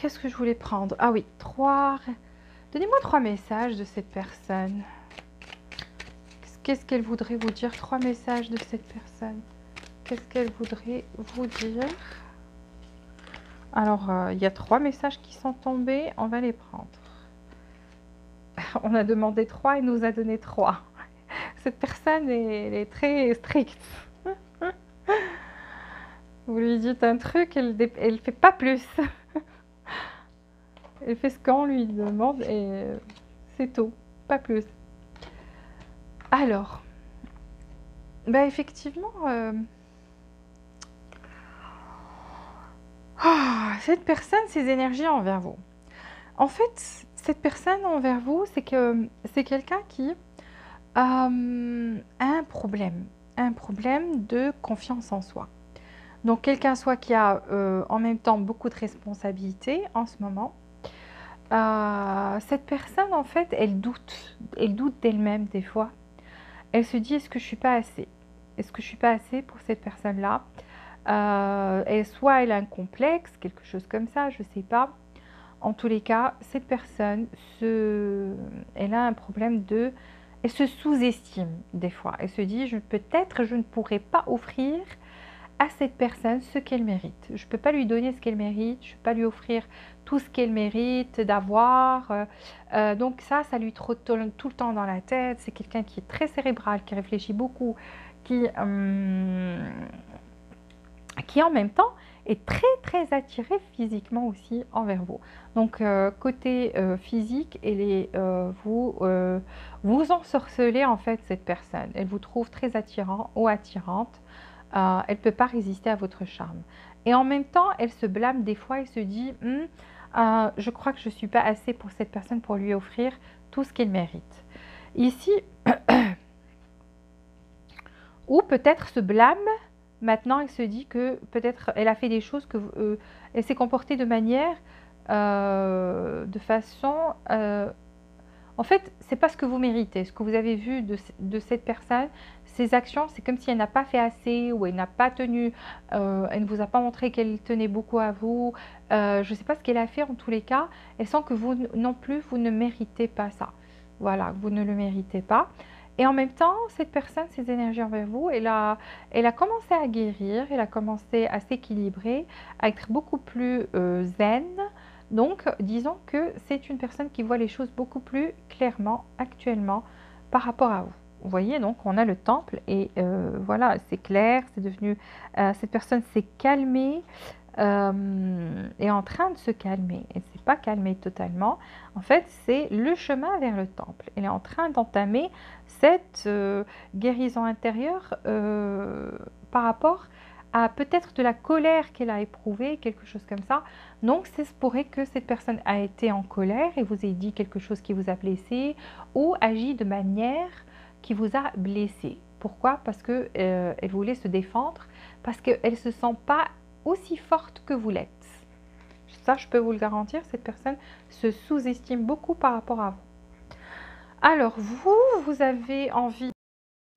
qu'est-ce que je voulais prendre? Ah oui, 3. Donnez-moi 3 messages de cette personne. Qu'est-ce qu'elle voudrait vous dire? 3 messages de cette personne. Qu'est-ce qu'elle voudrait vous dire? Alors, il y a 3 messages qui sont tombés. On va les prendre. On a demandé 3 et nous a donné 3. Cette personne, elle est très stricte. Vous lui dites un truc, elle ne fait pas plus. Elle fait ce qu'on lui demande et c'est tout, pas plus. Alors, bah effectivement, cette personne, ses énergies envers vous. En fait, cette personne envers vous, c'est que c'est quelqu'un qui a un problème de confiance en soi. Donc quelqu'un soit qui a en même temps beaucoup de responsabilités en ce moment. Cette personne, en fait, elle doute d'elle-même des fois. Elle se dit, est-ce que je suis pas assez? Est-ce que je suis pas assez pour cette personne-là? Et soit elle a un complexe, quelque chose comme ça, je sais pas. En tous les cas, cette personne, elle a un problème de... Elle se sous-estime des fois. Elle se dit, peut-être je ne pourrais pas offrir à cette personne ce qu'elle mérite. Je ne peux pas lui donner ce qu'elle mérite, je ne peux pas lui offrir tout ce qu'elle mérite d'avoir. Donc ça lui trotte tout le temps dans la tête. C'est quelqu'un qui est très cérébral, qui réfléchit beaucoup, qui en même temps est très attiré physiquement aussi envers vous. Donc côté physique, vous ensorcelez en fait cette personne. Elle vous trouve très attirant ou attirante. Elle ne peut pas résister à votre charme. Et en même temps, elle se blâme des fois, elle se dit je crois que je ne suis pas assez pour cette personne pour lui offrir tout ce qu'elle mérite. Ici, ou peut-être se blâme, maintenant elle se dit que peut-être elle a fait des choses, elle s'est comportée de manière, de façon... en fait, c'est pas ce que vous méritez, ce que vous avez vu de cette personne. Ses actions, c'est comme si elle n'a pas fait assez ou elle n'a pas tenu, elle ne vous a pas montré qu'elle tenait beaucoup à vous. Je ne sais pas ce qu'elle a fait en tous les cas. Elle sent que vous non plus, vous ne méritez pas ça. Voilà, vous ne le méritez pas. Et en même temps, cette personne, ses énergies envers vous, elle a commencé à guérir, elle a commencé à s'équilibrer, à être beaucoup plus zen. Donc, disons que c'est une personne qui voit les choses beaucoup plus clairement actuellement par rapport à vous. Vous voyez, donc on a le temple et voilà, c'est clair, c'est devenu... cette personne s'est calmée, est en train de se calmer. Elle ne s'est pas calmée totalement. En fait, c'est le chemin vers le temple. Elle est en train d'entamer cette guérison intérieure par rapport à peut-être de la colère qu'elle a éprouvée, quelque chose comme ça. Donc, c'est pourrait que cette personne a été en colère et vous ait dit quelque chose qui vous a blessé ou agi de manière qui vous a blessé. Pourquoi? Parce que elle voulait se défendre, parce qu'elle ne se sent pas aussi forte que vous l'êtes. Ça, je peux vous le garantir, cette personne se sous-estime beaucoup par rapport à vous. Alors, vous avez envie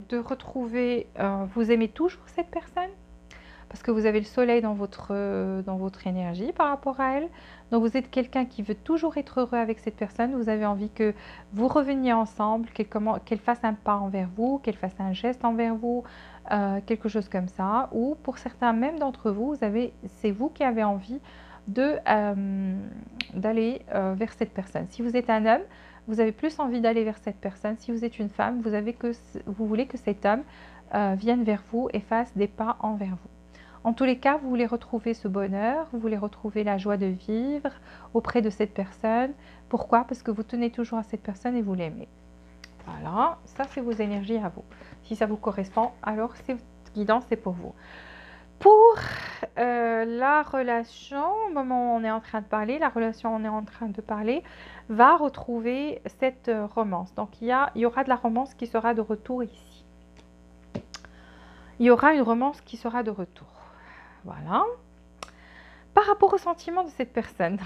de retrouver, vous aimez toujours cette personne? Parce que vous avez le soleil dans votre énergie par rapport à elle. Donc vous êtes quelqu'un qui veut toujours être heureux avec cette personne. Vous avez envie que vous reveniez ensemble, qu'elle fasse un pas envers vous, qu'elle fasse un geste envers vous, quelque chose comme ça. Ou pour certains même d'entre vous, c'est vous qui avez envie d'aller vers cette personne. Si vous êtes un homme, vous avez plus envie d'aller vers cette personne. Si vous êtes une femme, vous voulez que cet homme vienne vers vous et fasse des pas envers vous. En tous les cas, vous voulez retrouver ce bonheur, vous voulez retrouver la joie de vivre auprès de cette personne. Pourquoi? Parce que vous tenez toujours à cette personne et vous l'aimez. Voilà, ça c'est vos énergies à vous. Si ça vous correspond, alors cette guidance c'est pour vous. Pour la relation, au moment où on est en train de parler, va retrouver cette romance. Donc il y aura de la romance qui sera de retour ici. Il y aura une romance qui sera de retour. Voilà. Par rapport au sentiment de cette personne.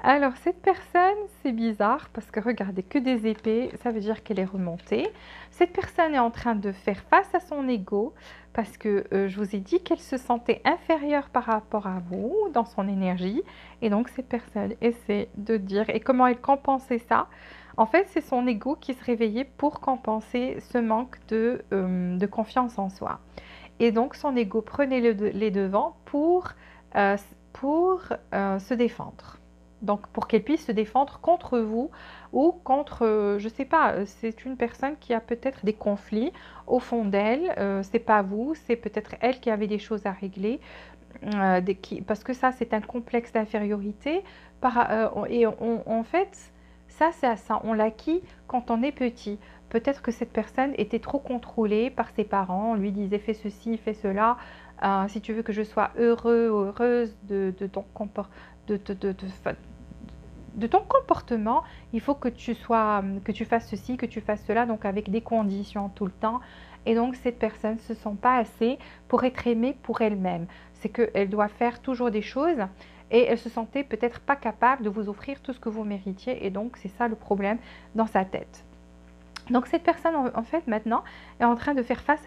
Alors, cette personne, c'est bizarre parce que regardez, que des épées, ça veut dire qu'elle est remontée. Cette personne est en train de faire face à son ego parce que je vous ai dit qu'elle se sentait inférieure par rapport à vous dans son énergie. Et donc, cette personne essaie de dire, et comment elle compensait ça? En fait, c'est son ego qui se réveillait pour compenser ce manque de confiance en soi. Et donc, son ego prenait les devants pour se défendre. Donc, pour qu'elle puisse se défendre contre vous ou contre, je ne sais pas, c'est une personne qui a peut-être des conflits au fond d'elle. C'est pas vous, c'est peut-être elle qui avait des choses à régler. Parce que ça, c'est un complexe d'infériorité. En fait, ça, c'est ça. On l'acquis quand on est petit. Peut-être que cette personne était trop contrôlée par ses parents. On lui disait fais ceci, fais cela. Si tu veux que je sois heureux ou heureuse de ton comportement, il faut que tu fasses ceci, que tu fasses cela, donc avec des conditions tout le temps. Et donc cette personne ne se sent pas assez pour être aimée pour elle-même. C'est qu'elle doit faire toujours des choses et elle se sentait peut-être pas capable de vous offrir tout ce que vous méritiez. Et donc c'est ça le problème dans sa tête. Donc cette personne en fait maintenant est en train de faire face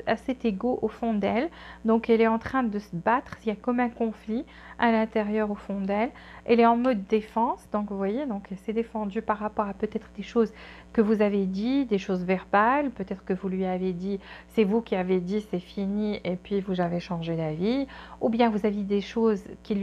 à cet ego au fond d'elle. Donc elle est en train de se battre, il y a comme un conflit à l'intérieur au fond d'elle. Elle est en mode défense, donc vous voyez, donc elle s'est défendue par rapport à peut-être des choses que vous avez dit, des choses verbales, peut-être que vous lui avez dit, c'est vous qui avez dit c'est fini et puis vous avez changé d'avis. Ou bien vous avez des choses qui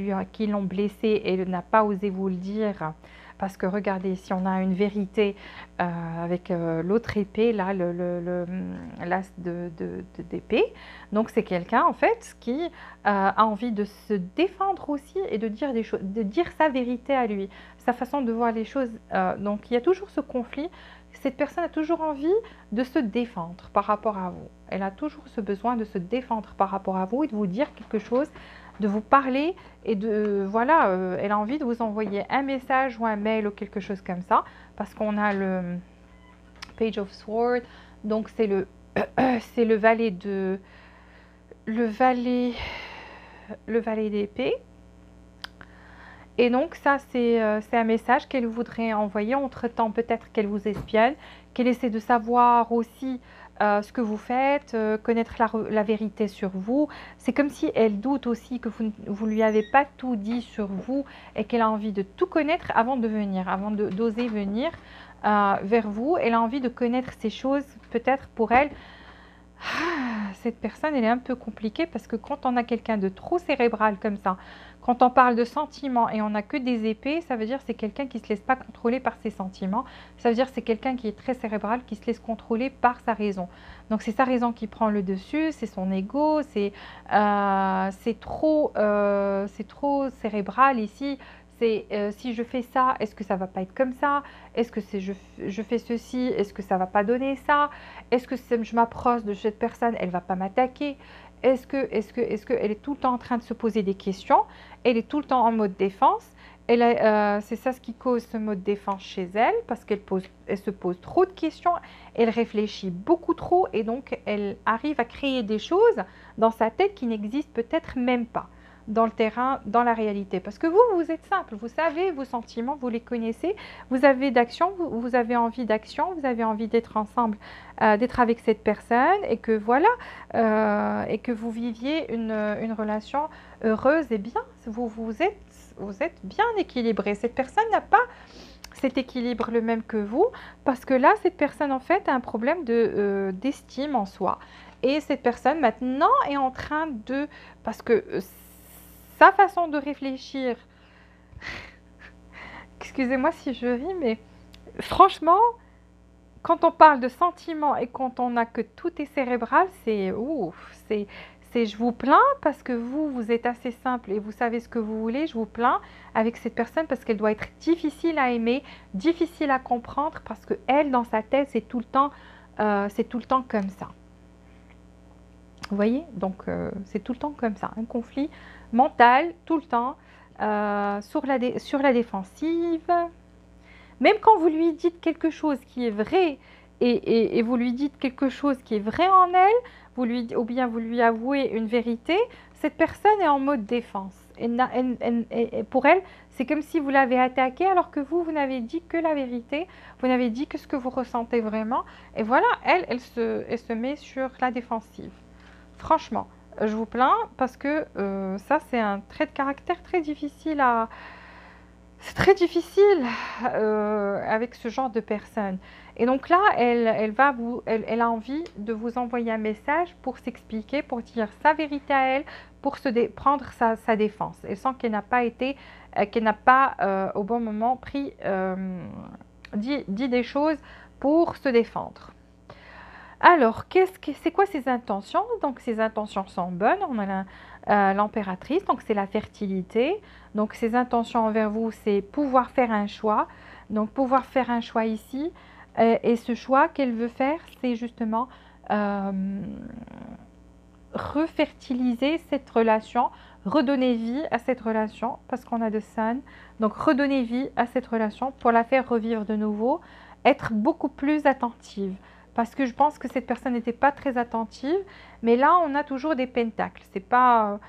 l'ont blessée et elle n'a pas osé vous le dire. Parce que regardez, si on a une vérité avec l'autre épée, là, l'as d'épée, donc c'est quelqu'un en fait qui a envie de se défendre aussi et de dire des choses, de dire sa vérité à lui, sa façon de voir les choses. Donc il y a toujours ce conflit. Cette personne a toujours envie de se défendre par rapport à vous. Elle a toujours ce besoin de se défendre par rapport à vous et de vous dire quelque chose, de vous parler et voilà, elle a envie de vous envoyer un message ou un mail ou quelque chose comme ça parce qu'on a le Page of Swords, donc c'est le valet d'épée. Et donc ça c'est un message qu'elle voudrait envoyer. Entre-temps, peut-être qu'elle vous espionne, qu'elle essaie de savoir aussi ce que vous faites, connaître la vérité sur vous. C'est comme si elle doute aussi que vous lui avez pas tout dit sur vous et qu'elle a envie de tout connaître avant de venir, avant d'oser venir vers vous. Elle a envie de connaître ces choses, peut-être pour elle. Cette personne, elle est un peu compliquée parce que quand on a quelqu'un de trop cérébral comme ça, quand on parle de sentiments et on n'a que des épées, ça veut dire que c'est quelqu'un qui ne se laisse pas contrôler par ses sentiments. Ça veut dire que c'est quelqu'un qui est très cérébral, qui se laisse contrôler par sa raison. Donc c'est sa raison qui prend le dessus, c'est son ego, c'est trop cérébral ici. c'est si je fais ça, est-ce que ça va pas être comme ça? Est-ce que c'est je fais ceci, est-ce que ça va pas donner ça? Est-ce que je m'approche de cette personne, elle va pas m'attaquer? Est-ce que elle est tout le temps en train de se poser des questions? Elle est tout le temps en mode défense. C'est ça ce qui cause ce mode défense chez elle, parce elle se pose trop de questions, elle réfléchit beaucoup trop et donc elle arrive à créer des choses dans sa tête qui n'existent peut-être même pas dans le terrain, dans la réalité. Parce que vous êtes simple, vous savez vos sentiments, vous les connaissez, vous avez d'action, vous avez envie d'action, vous avez envie d'être ensemble, d'être avec cette personne et que voilà, et que vous viviez une relation heureuse et bien. Vous êtes bien équilibré. Cette personne n'a pas cet équilibre le même que vous, parce que là, cette personne, en fait, a un problème d'estime en soi. Et cette personne, maintenant, est en train de... Parce que sa façon de réfléchir... Excusez-moi si je ris, mais franchement, quand on parle de sentiments et quand on n'a que tout est cérébral, c'est... Ouf, c'est je vous plains parce que vous êtes assez simple et vous savez ce que vous voulez, je vous plains avec cette personne parce qu'elle doit être difficile à aimer, difficile à comprendre parce que elle, dans sa tête, c'est tout le temps comme ça. Vous voyez? Donc, c'est tout le temps comme ça. Un conflit mental, tout le temps, sur la défensive. Même quand vous lui dites quelque chose qui est vrai et vous lui dites quelque chose qui est vrai en elle, ou bien vous lui avouez une vérité, cette personne est en mode défense. Et pour elle, c'est comme si vous l'avez attaquée alors que vous n'avez dit que la vérité, vous n'avez dit que ce que vous ressentez vraiment. Et voilà, elle se met sur la défensive. Franchement, je vous plains parce que ça, c'est un trait de caractère très difficile à... C'est très difficile avec ce genre de personne. Et donc là, elle a envie de vous envoyer un message pour s'expliquer, pour dire sa vérité à elle, pour prendre sa défense. Elle sent qu'elle n'a pas été, qu'elle n'a pas au bon moment dit des choses pour se défendre. Alors, c'est quoi ses intentions? Donc, ses intentions sont bonnes. On a l'impératrice, donc c'est la fertilité. Donc, ses intentions envers vous, c'est pouvoir faire un choix. Donc, pouvoir faire un choix ici. Et ce choix qu'elle veut faire, c'est justement refertiliser cette relation, redonner vie à cette relation, parce qu'on a de Sun. Donc, redonner vie à cette relation pour la faire revivre de nouveau, être beaucoup plus attentive. Parce que je pense que cette personne n'était pas très attentive. Mais là, on a toujours des pentacles. C'est pas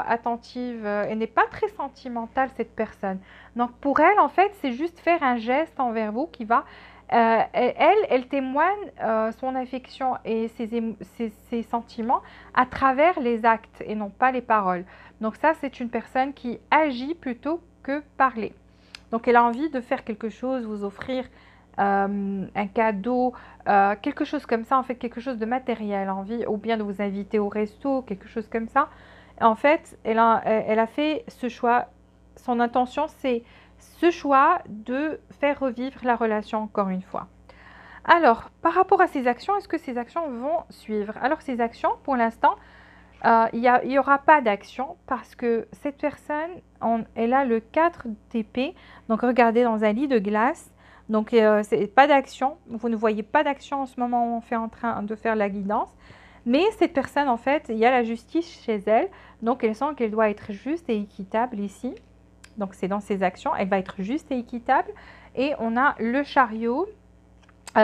attentive. Elle n'est pas très sentimentale, cette personne. Donc, pour elle, en fait, c'est juste faire un geste envers vous qui va... elle témoigne son affection et ses sentiments à travers les actes et non pas les paroles. Donc ça, c'est une personne qui agit plutôt que parler. Donc, elle a envie de faire quelque chose, vous offrir un cadeau, quelque chose comme ça, en fait, quelque chose de matériel, envie, ou bien de vous inviter au resto, quelque chose comme ça. En fait, elle a fait ce choix, son intention, c'est ce choix de faire revivre la relation encore une fois. Alors, par rapport à ces actions, est-ce que ces actions vont suivre? Alors, ces actions, pour l'instant, il n'y aura pas d'action parce que cette personne, elle a le 4 d'épée. Donc, regardez dans un lit de glace. Donc, c'est pas d'action. Vous ne voyez pas d'action en ce moment où on fait en train de faire la guidance. Mais cette personne, en fait, il y a la justice chez elle. Donc, elle sent qu'elle doit être juste et équitable ici. Donc, c'est dans ses actions. Elle va être juste et équitable. Et on a le chariot,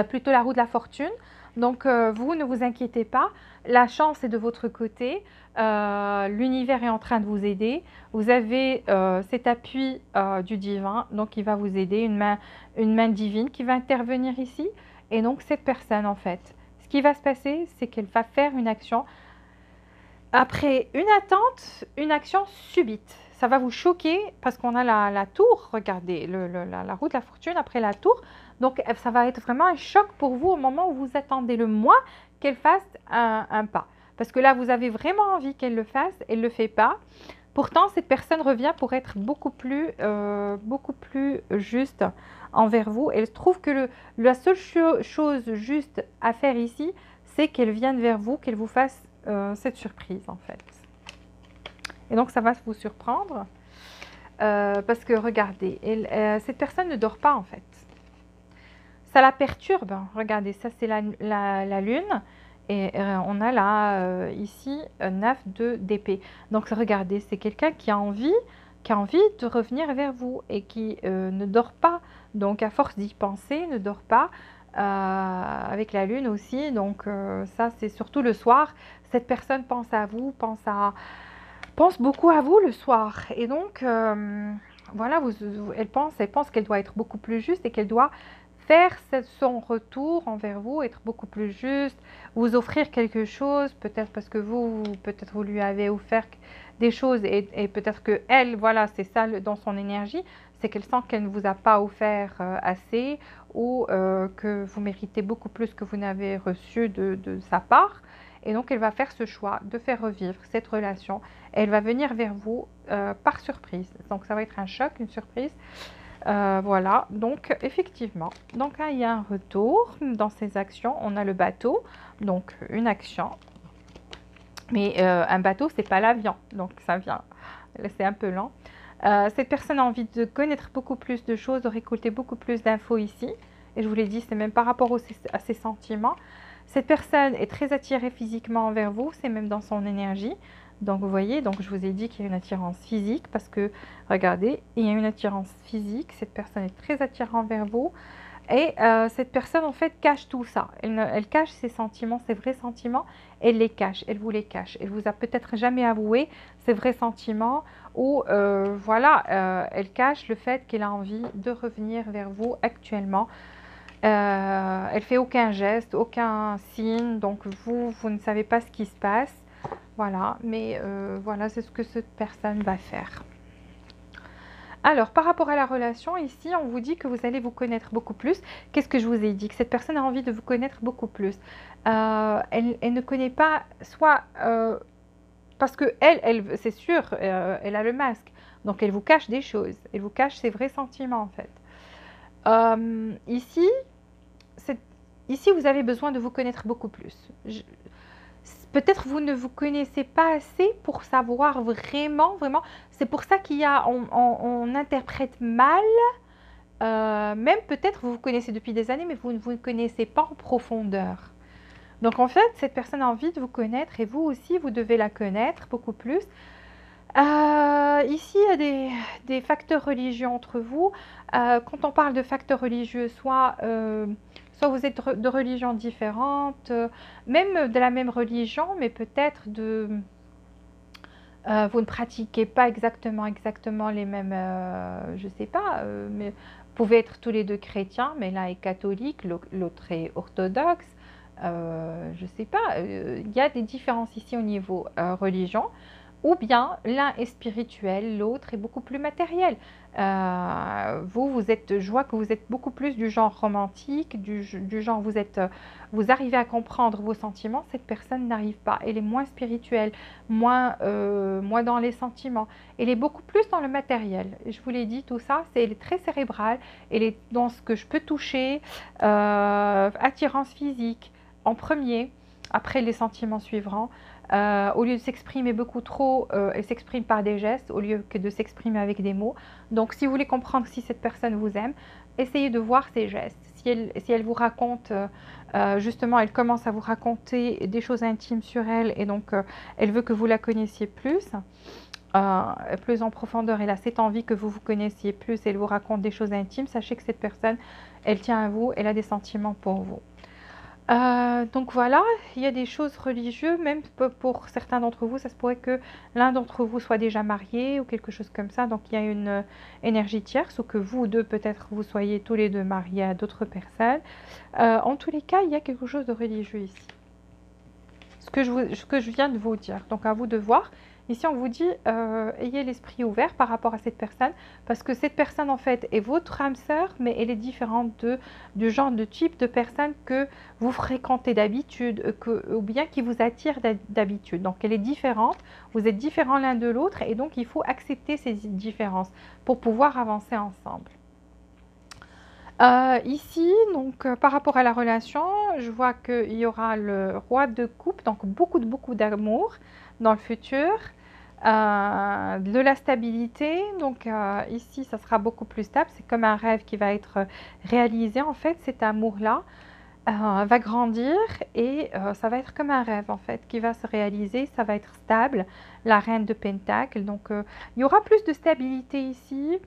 plutôt la roue de la fortune. Donc, vous ne vous inquiétez pas. La chance est de votre côté. L'univers est en train de vous aider. Vous avez cet appui du divin, donc il va vous aider, une main divine qui va intervenir ici. Et donc cette personne, en fait, ce qui va se passer, c'est qu'elle va faire une action. Après une attente, une action subite. Ça va vous choquer parce qu'on a la tour, regardez, la roue de la fortune après la tour. Donc ça va être vraiment un choc pour vous au moment où vous attendez le moins qu'elle fasse un pas. Parce que là, vous avez vraiment envie qu'elle le fasse, elle ne le fait pas. Pourtant, cette personne revient pour être beaucoup plus juste envers vous. Elle trouve que la seule chose juste à faire ici, c'est qu'elle vienne vers vous, qu'elle vous fasse cette surprise, en fait. Et donc, ça va vous surprendre. parce que regardez, cette personne ne dort pas en fait. Ça la perturbe. Regardez, ça c'est la lune. Et on a là, ici, 9 d'épée. Donc regardez, c'est quelqu'un qui a envie de revenir vers vous et qui ne dort pas. Donc à force d'y penser, ne dort pas. Avec la lune aussi. Donc ça c'est surtout le soir. Cette personne pense à vous, pense beaucoup à vous le soir. Et donc voilà, elle pense qu'elle doit être beaucoup plus juste et qu'elle doit faire son retour envers vous, être beaucoup plus juste, vous offrir quelque chose, peut-être parce que peut-être vous lui avez offert des choses et peut-être que elle, voilà, c'est ça dans son énergie, c'est qu'elle sent qu'elle ne vous a pas offert assez ou que vous méritez beaucoup plus que vous n'avez reçu de sa part. Et donc, elle va faire ce choix de faire revivre cette relation. Elle va venir vers vous par surprise. Donc, ça va être un choc, une surprise. Voilà, donc effectivement, donc là, il y a un retour dans ces actions. On a le bateau, donc une action. Mais un bateau, c'est pas l'avion, donc ça vient, c'est un peu lent. Cette personne a envie de connaître beaucoup plus de choses, de récolter beaucoup plus d'infos ici. Et je vous l'ai dit, c'est même par rapport à ses sentiments. Cette personne est très attirée physiquement envers vous, c'est même dans son énergie. Donc vous voyez, donc je vous ai dit qu'il y a une attirance physique parce que, regardez, il y a une attirance physique. Cette personne est très attirante envers vous. Et cette personne, en fait, cache tout ça. Elle cache ses sentiments, ses vrais sentiments. Elle les cache, elle vous les cache. Elle vous a peut-être jamais avoué ses vrais sentiments. Ou voilà, elle cache le fait qu'elle a envie de revenir vers vous actuellement. Elle fait aucun geste, aucun signe. Donc vous ne savez pas ce qui se passe. Voilà, mais voilà, c'est ce que cette personne va faire. Alors, par rapport à la relation, ici, on vous dit que vous allez vous connaître beaucoup plus. Qu'est-ce que je vous ai dit? Que cette personne a envie de vous connaître beaucoup plus. Elle ne connaît pas, soit parce que elle c'est sûr, elle a le masque. Donc, elle vous cache des choses. Elle vous cache ses vrais sentiments, en fait. Ici, vous avez besoin de vous connaître beaucoup plus. Peut-être vous ne vous connaissez pas assez pour savoir vraiment. C'est pour ça on interprète mal. Même peut-être vous vous connaissez depuis des années, mais vous ne vous connaissez pas en profondeur. Donc en fait, cette personne a envie de vous connaître et vous aussi, vous devez la connaître beaucoup plus. Ici, il y a des facteurs religieux entre vous. Quand on parle de facteurs religieux, soit vous êtes de religions différentes, même de la même religion, mais peut-être vous ne pratiquez pas exactement les mêmes, je ne sais pas, mais vous pouvez être tous les deux chrétiens, mais l'un est catholique, l'autre est orthodoxe. Je ne sais pas, il y a des différences ici au niveau religion. Ou bien l'un est spirituel, l'autre est beaucoup plus matériel. Je vois que vous êtes beaucoup plus du genre romantique, du genre vous arrivez à comprendre vos sentiments. Cette personne n'arrive pas. Elle est moins spirituelle, moins dans les sentiments. Elle est beaucoup plus dans le matériel. Je vous l'ai dit, tout ça, elle est très cérébrale. Elle est dans ce que je peux toucher, attirance physique en premier, après les sentiments suivants. Au lieu de s'exprimer beaucoup trop, elle s'exprime par des gestes au lieu que de s'exprimer avec des mots. Donc, si vous voulez comprendre si cette personne vous aime, essayez de voir ses gestes. Si elle vous raconte, justement, elle commence à vous raconter des choses intimes sur elle et donc elle veut que vous la connaissiez plus en profondeur. Elle a cette envie que vous vous connaissiez plus et elle vous raconte des choses intimes. Sachez que cette personne, elle tient à vous, elle a des sentiments pour vous. Donc voilà, il y a des choses religieuses, même pour certains d'entre vous, ça se pourrait que l'un d'entre vous soit déjà marié ou quelque chose comme ça, donc il y a une énergie tierce ou que vous deux peut-être vous soyez tous les deux mariés à d'autres personnes. En tous les cas, il y a quelque chose de religieux ici. Ce que je viens de vous dire, donc à vous de voir. Ici, on vous dit, ayez l'esprit ouvert par rapport à cette personne, parce que cette personne, en fait, est votre âme sœur, mais elle est différente du genre de type de personne que vous fréquentez d'habitude, ou bien qui vous attire d'habitude. Donc, elle est différente, vous êtes différents l'un de l'autre, et donc, il faut accepter ces différences pour pouvoir avancer ensemble. Ici, donc, par rapport à la relation, je vois qu'il y aura le roi de coupe, donc beaucoup d'amour dans le futur. de la stabilité. Donc ici, ça sera beaucoup plus stable. C'est comme un rêve qui va être réalisé. En fait, cet amour-là va grandir et ça va être comme un rêve en fait qui va se réaliser. Ça va être stable. La reine de Pentacle. Donc il y aura plus de stabilité ici.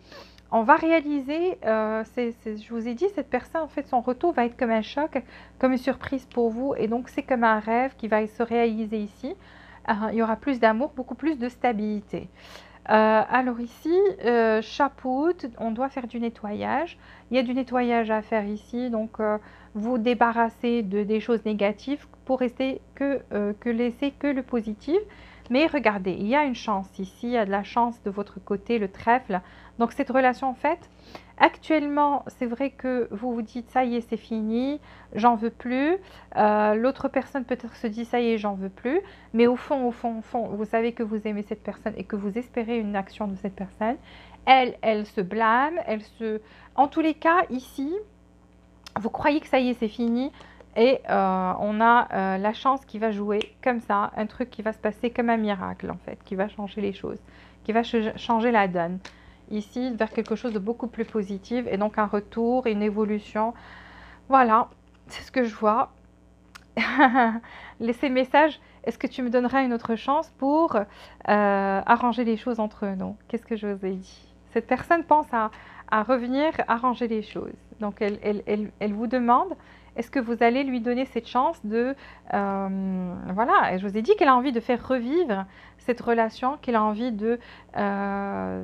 On va réaliser, je vous ai dit, cette personne, en fait, son retour va être comme un choc, comme une surprise pour vous. Et donc, c'est comme un rêve qui va se réaliser ici. Il y aura plus d'amour, beaucoup plus de stabilité. Alors ici, chapeau, on doit faire du nettoyage. Il y a du nettoyage à faire ici. Donc, vous débarrasser des choses négatives pour rester laisser que le positif. Mais regardez, il y a une chance ici, il y a de la chance de votre côté, le trèfle. Donc cette relation, en fait, actuellement, c'est vrai que vous vous dites, ça y est, c'est fini, j'en veux plus. L'autre personne peut-être se dit, ça y est, j'en veux plus. Mais au fond, vous savez que vous aimez cette personne et que vous espérez une action de cette personne. Elle se blâme, En tous les cas, ici, vous croyez que ça y est, c'est fini. Et on a la chance qui va jouer comme ça, un truc qui va se passer comme un miracle en fait, qui va changer les choses, qui va changer la donne. Ici, vers quelque chose de beaucoup plus positif et donc un retour, une évolution. Voilà, c'est ce que je vois. Laissez message, est-ce que tu me donneras une autre chance pour arranger les choses entre nous? Qu'est-ce que je vous ai dit? Cette personne pense à revenir arranger les choses. Donc, elle vous demande, est-ce que vous allez lui donner cette chance de... voilà, et je vous ai dit qu'elle a envie de faire revivre cette relation, qu'elle a envie voilà,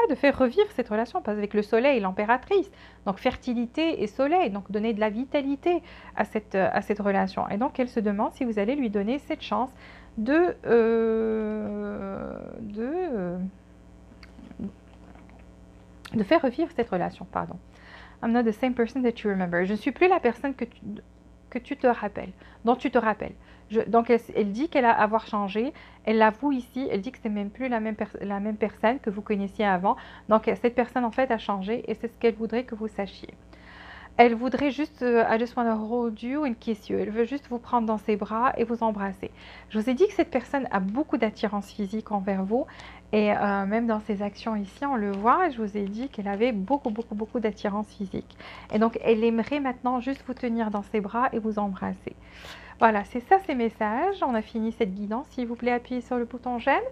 de faire revivre cette relation, parce qu'avec le soleil, l'impératrice, donc fertilité et soleil, donc donner de la vitalité à cette relation. Et donc, elle se demande si vous allez lui donner cette chance de faire revivre cette relation, pardon. I'm not the same person that you remember. Je ne suis plus la personne que tu te rappelles, dont tu te rappelles. Donc, elle dit qu'elle a avoir changé. Elle l'avoue ici. Elle dit que c'est même plus la même personne que vous connaissiez avant. Donc, cette personne, en fait, a changé et c'est ce qu'elle voudrait que vous sachiez. Elle voudrait juste, I just want to hold you and kiss you. Elle veut juste vous prendre dans ses bras et vous embrasser. Je vous ai dit que cette personne a beaucoup d'attirance physique envers vous. Et même dans ses actions ici, on le voit. Je vous ai dit qu'elle avait beaucoup d'attirance physique. Et donc, elle aimerait maintenant juste vous tenir dans ses bras et vous embrasser. Voilà, c'est ça ces messages. On a fini cette guidance. S'il vous plaît, appuyez sur le bouton j'aime.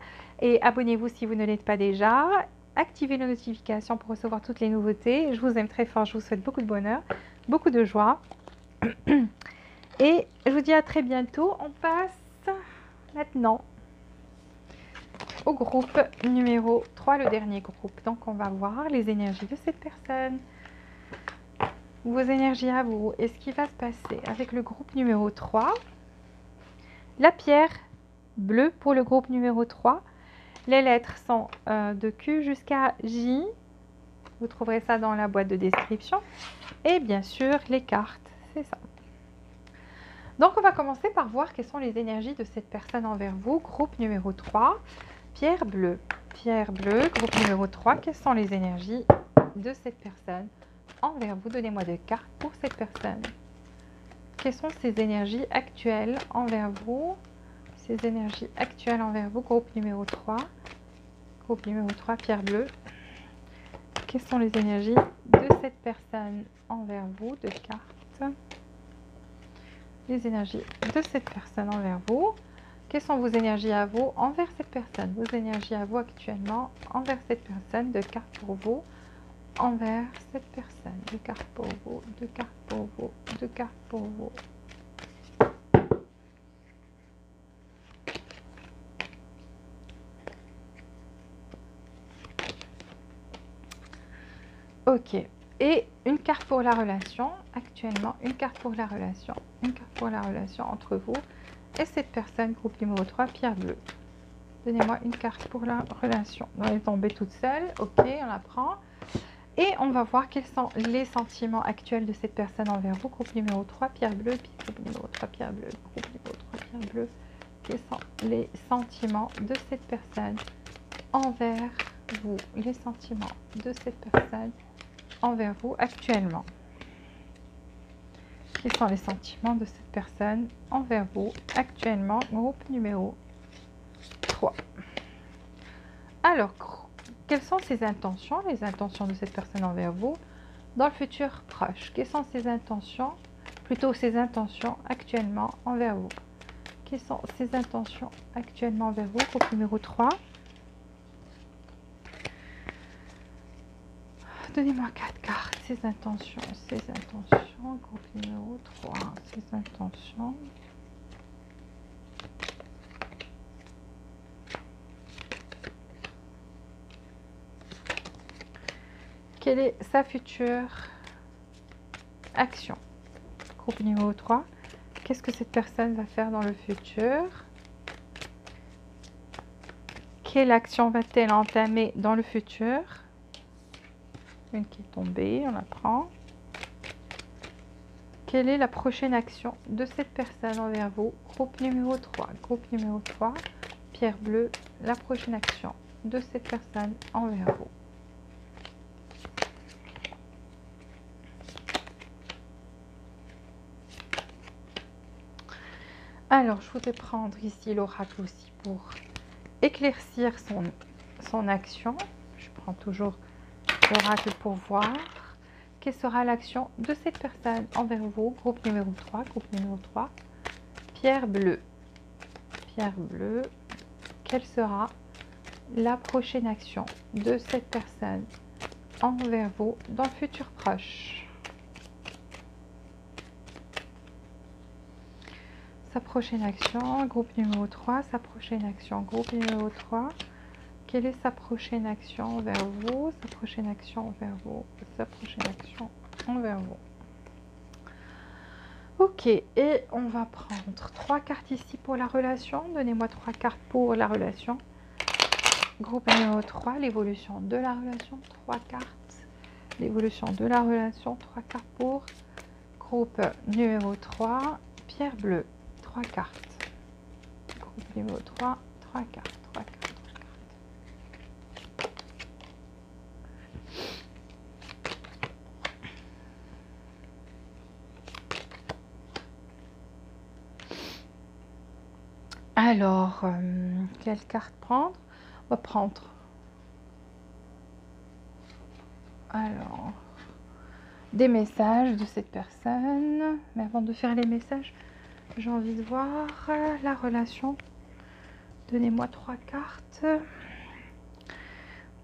Et abonnez-vous si vous ne l'êtes pas déjà. Activez les notifications pour recevoir toutes les nouveautés. Je vous aime très fort, je vous souhaite beaucoup de bonheur, beaucoup de joie. Et je vous dis à très bientôt. On passe maintenant au groupe numéro 3, le dernier groupe. Donc on va voir les énergies de cette personne. Vos énergies à vous. Et ce qui va se passer avec le groupe numéro 3. La pierre bleue pour le groupe numéro 3. Les lettres sont de Q jusqu'à J. Vous trouverez ça dans la boîte de description. Et bien sûr, les cartes, c'est ça. Donc, on va commencer par voir quelles sont les énergies de cette personne envers vous. Groupe numéro 3, pierre bleue. Pierre bleue, groupe numéro 3, quelles sont les énergies de cette personne envers vous? Donnez-moi des cartes pour cette personne. Quelles sont ces énergies actuelles envers vous? Ces énergies actuelles envers vous, groupe numéro 3. Groupe numéro 3, pierre bleue. Quelles sont les énergies de cette personne envers vous? Deux cartes. Les énergies de cette personne envers vous. Quelles sont vos énergies à vous envers cette personne? Vos énergies à vous actuellement envers cette personne. Deux cartes pour vous envers cette personne. Deux cartes pour vous. Deux cartes pour vous. Deux cartes pour vous. Ok, et une carte pour la relation, actuellement, une carte pour la relation, une carte pour la relation entre vous et cette personne, groupe numéro 3, pierre bleue. Donnez-moi une carte pour la relation. Elle est tombée toute seule, ok, on la prend. Et on va voir quels sont les sentiments actuels de cette personne envers vous, groupe numéro 3, pierre bleue, groupe numéro 3, pierre bleue, groupe numéro 3, pierre bleue. Quels sont les sentiments de cette personne envers vous? Les sentiments de cette personne envers vous actuellement. Quels sont les sentiments de cette personne envers vous actuellement? Groupe numéro 3. Alors, quelles sont ses intentions, les intentions de cette personne envers vous dans le futur proche? Quelles sont ses intentions, plutôt ses intentions actuellement envers vous? Quelles sont ses intentions actuellement envers vous? Groupe numéro 3. Donnez-moi 4 cartes. Ses intentions, groupe numéro 3, ses intentions. Quelle est sa future action? Groupe numéro 3. Qu'est-ce que cette personne va faire dans le futur? Quelle action va-t-elle entamer dans le futur? Une qui est tombée, on la prend. Quelle est la prochaine action de cette personne envers vous? Groupe numéro 3. Groupe numéro 3. Pierre bleue. La prochaine action de cette personne envers vous. Alors, je voudrais prendre ici l'oracle aussi pour éclaircir son action. Je prends toujours l'oracle pour voir quelle sera l'action de cette personne envers vous. Groupe numéro 3, groupe numéro 3, pierre bleue. Pierre bleue, quelle sera la prochaine action de cette personne envers vous dans le futur proche? Sa prochaine action, groupe numéro 3, sa prochaine action, groupe numéro 3. Quelle est sa prochaine action envers vous? Sa prochaine action envers vous? Sa prochaine action envers vous. Ok, et on va prendre 3 cartes ici pour la relation. Donnez-moi 3 cartes pour la relation. Groupe numéro 3, l'évolution de la relation. 3 cartes. L'évolution de la relation. 3 cartes pour groupe numéro 3, pierre bleue. 3 cartes. Groupe numéro 3, 3 cartes. 3 cartes. Alors, quelle carte prendre? On va prendre. Alors, des messages de cette personne. Mais avant de faire les messages, j'ai envie de voir la relation. Donnez-moi 3 cartes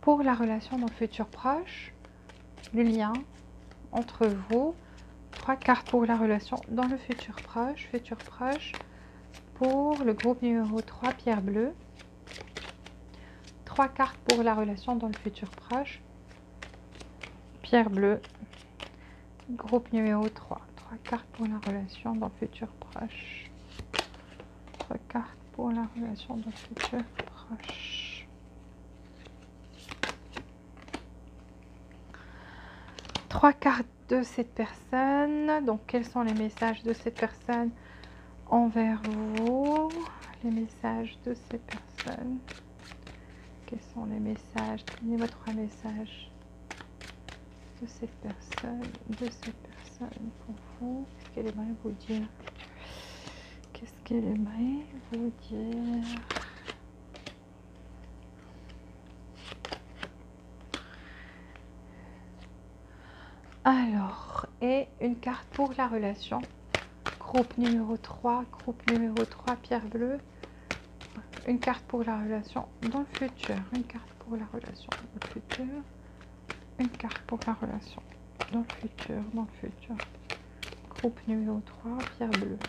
pour la relation dans le futur proche. Le lien entre vous. 3 cartes pour la relation dans le futur proche. Futur proche. Pour le groupe numéro 3, pierre bleue. 3 cartes pour la relation dans le futur proche. Pierre bleue. Groupe numéro 3. 3 cartes pour la relation dans le futur proche. 3 cartes pour la relation dans le futur proche. 3 cartes de cette personne. Donc, quels sont les messages de cette personne envers vous? Les messages de cette personne. Quels sont les messages? Donnez-moi 3 messages de cette personne pour vous. Qu'est-ce qu'elle aimerait vous dire? Qu'est-ce qu'elle aimerait vous dire? Alors, et une carte pour la relation. Groupe numéro 3, pierre bleue. Une carte pour la relation dans le futur. Une carte pour la relation dans le futur. Une carte pour la relation dans le futur. Groupe numéro 3, pierre bleue.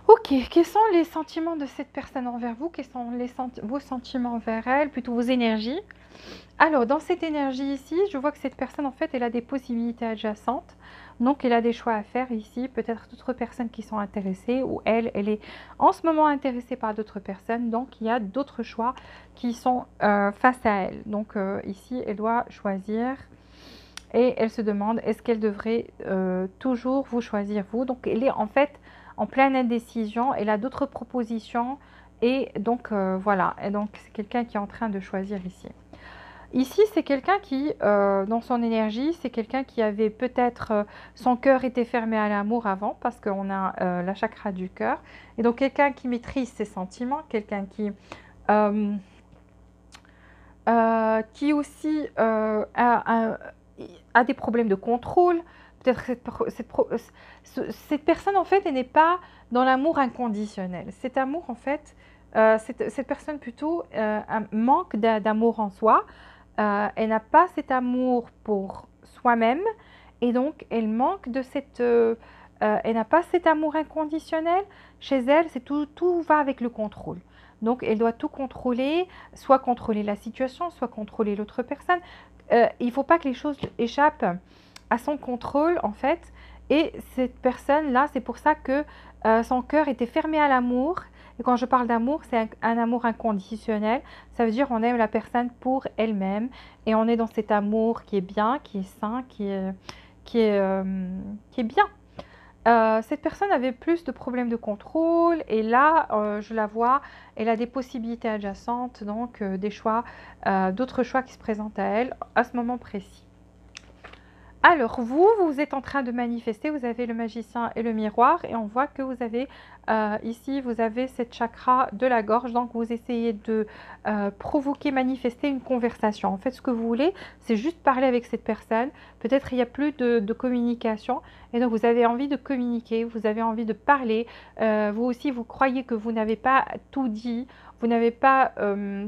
Ok, quels sont les sentiments de cette personne envers vous? Quels sont vos sentiments envers elle, plutôt vos énergies? Alors, dans cette énergie ici, je vois que cette personne, en fait, elle a des possibilités adjacentes. Donc, elle a des choix à faire ici. Peut-être d'autres personnes qui sont intéressées ou elle est en ce moment intéressée par d'autres personnes. Donc, il y a d'autres choix qui sont face à elle. Donc, ici, elle doit choisir et elle se demande, est-ce qu'elle devrait toujours vous choisir vous? Donc, elle est en fait en pleine indécision. Elle a d'autres propositions et donc, voilà. Et donc, c'est quelqu'un qui est en train de choisir ici. Ici, c'est quelqu'un qui, dans son énergie, c'est quelqu'un qui avait peut-être, son cœur était fermé à l'amour avant, parce qu'on a la chakra du cœur. Et donc, quelqu'un qui maîtrise ses sentiments, quelqu'un euh, qui aussi a des problèmes de contrôle. Peut-être cette personne, en fait, elle n'est pas dans l'amour inconditionnel. Cet amour, en fait, cette personne plutôt manque d'amour en soi. Elle n'a pas cet amour pour soi-même et donc elle manque de elle n'a pas cet amour inconditionnel. Chez elle, c'est tout va avec le contrôle. Donc elle doit tout contrôler, soit contrôler la situation, soit contrôler l'autre personne. Il ne faut pas que les choses échappent à son contrôle en fait. Et cette personne-là, c'est pour ça que son cœur était fermé à l'amour. Et quand je parle d'amour, c'est un amour inconditionnel. Ça veut dire on aime la personne pour elle-même et on est dans cet amour qui est bien, qui est sain, qui est, euh, qui est bien. Cette personne avait plus de problèmes de contrôle et là, je la vois, elle a des possibilités adjacentes, donc des choix, d'autres choix qui se présentent à elle à ce moment précis. Alors, vous êtes en train de manifester, vous avez le magicien et le miroir, et on voit que vous avez, ici, vous avez cette chakra de la gorge, donc vous essayez de provoquer, manifester une conversation. En fait, ce que vous voulez, c'est juste parler avec cette personne. Peut-être il n'y a plus de communication, et donc vous avez envie de communiquer, vous avez envie de parler. Vous aussi, vous croyez que vous n'avez pas tout dit, vous n'avez pas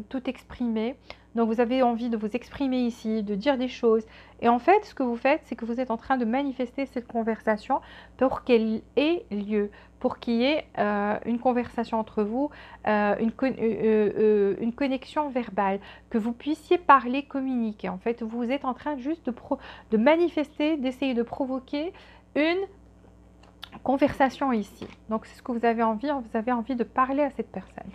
tout exprimé. Donc vous avez envie de vous exprimer ici, de dire des choses. Et en fait, ce que vous faites, c'est que vous êtes en train de manifester cette conversation pour qu'elle ait lieu, pour qu'il y ait une conversation entre vous, une connexion verbale, que vous puissiez parler, communiquer. En fait, vous êtes en train juste de manifester, d'essayer de provoquer une conversation ici. Donc, c'est ce que vous avez envie de parler à cette personne.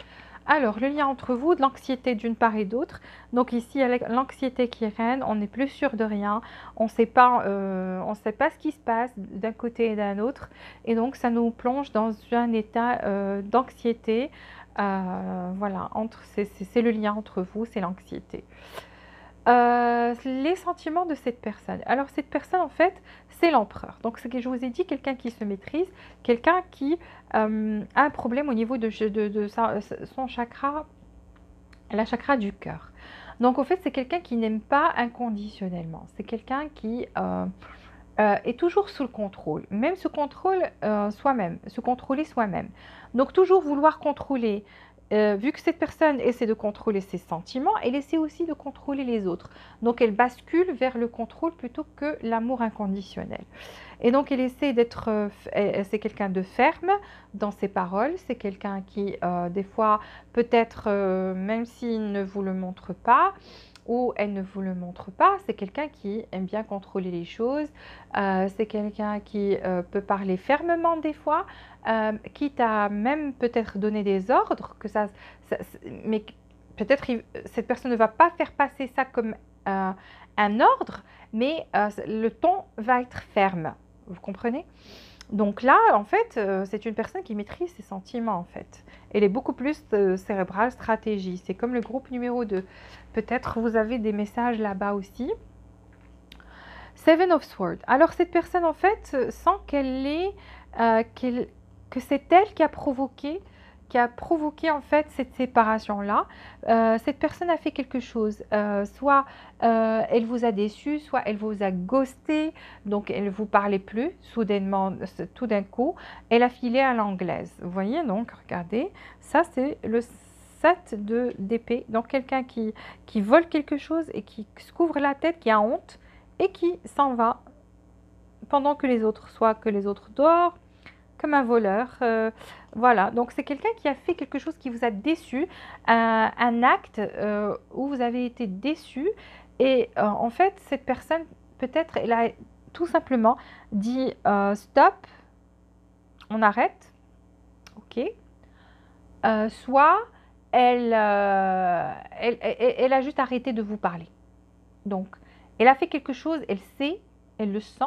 Alors, le lien entre vous, de l'anxiété d'une part et d'autre. Donc ici, avec l'anxiété qui règne, on n'est plus sûr de rien. On ne sait pas ce qui se passe d'un côté et d'un autre. Et donc, ça nous plonge dans un état d'anxiété. Voilà, c'est le lien entre vous, c'est l'anxiété. Les sentiments de cette personne. Alors, cette personne, en fait, c'est l'empereur. Donc, ce que je vous ai dit, quelqu'un qui se maîtrise, quelqu'un qui a un problème au niveau son chakra, la chakra du cœur. Donc, en fait, c'est quelqu'un qui n'aime pas inconditionnellement. C'est quelqu'un qui est toujours sous le contrôle, même se contrôle soi-même, se contrôler soi-même. Donc, toujours vouloir contrôler. Vu que cette personne essaie de contrôler ses sentiments, elle essaie aussi de contrôler les autres. Donc, elle bascule vers le contrôle plutôt que l'amour inconditionnel. Et donc, elle essaie d'être, c'est quelqu'un de ferme dans ses paroles. C'est quelqu'un qui, des fois, peut-être, même s'il ne vous le montre pas, ou elle ne vous le montre pas, c'est quelqu'un qui aime bien contrôler les choses. C'est quelqu'un qui peut parler fermement des fois, quitte à même peut-être donner des ordres, mais peut-être cette personne ne va pas faire passer ça comme un ordre, mais le ton va être ferme. Vous comprenez? Donc là, en fait, c'est une personne qui maîtrise ses sentiments, en fait. Elle est beaucoup plus cérébrale, stratégie. C'est comme le groupe numéro 2. Peut-être vous avez des messages là-bas aussi. Seven of Swords. Alors cette personne, en fait, sent que c'est elle qui a provoqué en fait cette séparation-là. Cette personne a fait quelque chose. Soit elle vous a déçu, soit elle vous a ghosté, donc elle ne vous parlait plus soudainement, tout d'un coup. Elle a filé à l'anglaise. Vous voyez, donc, regardez, ça c'est le 7 d'épée. Donc quelqu'un qui vole quelque chose et qui se couvre la tête, qui a honte et qui s'en va pendant que les autres dorment, comme un voleur. Voilà, donc c'est quelqu'un qui a fait quelque chose qui vous a déçu, un acte où vous avez été déçu. Et en fait, cette personne, peut-être, elle a tout simplement dit stop, on arrête, ok. Soit elle a juste arrêté de vous parler. Donc, elle a fait quelque chose, elle sait, elle le sent,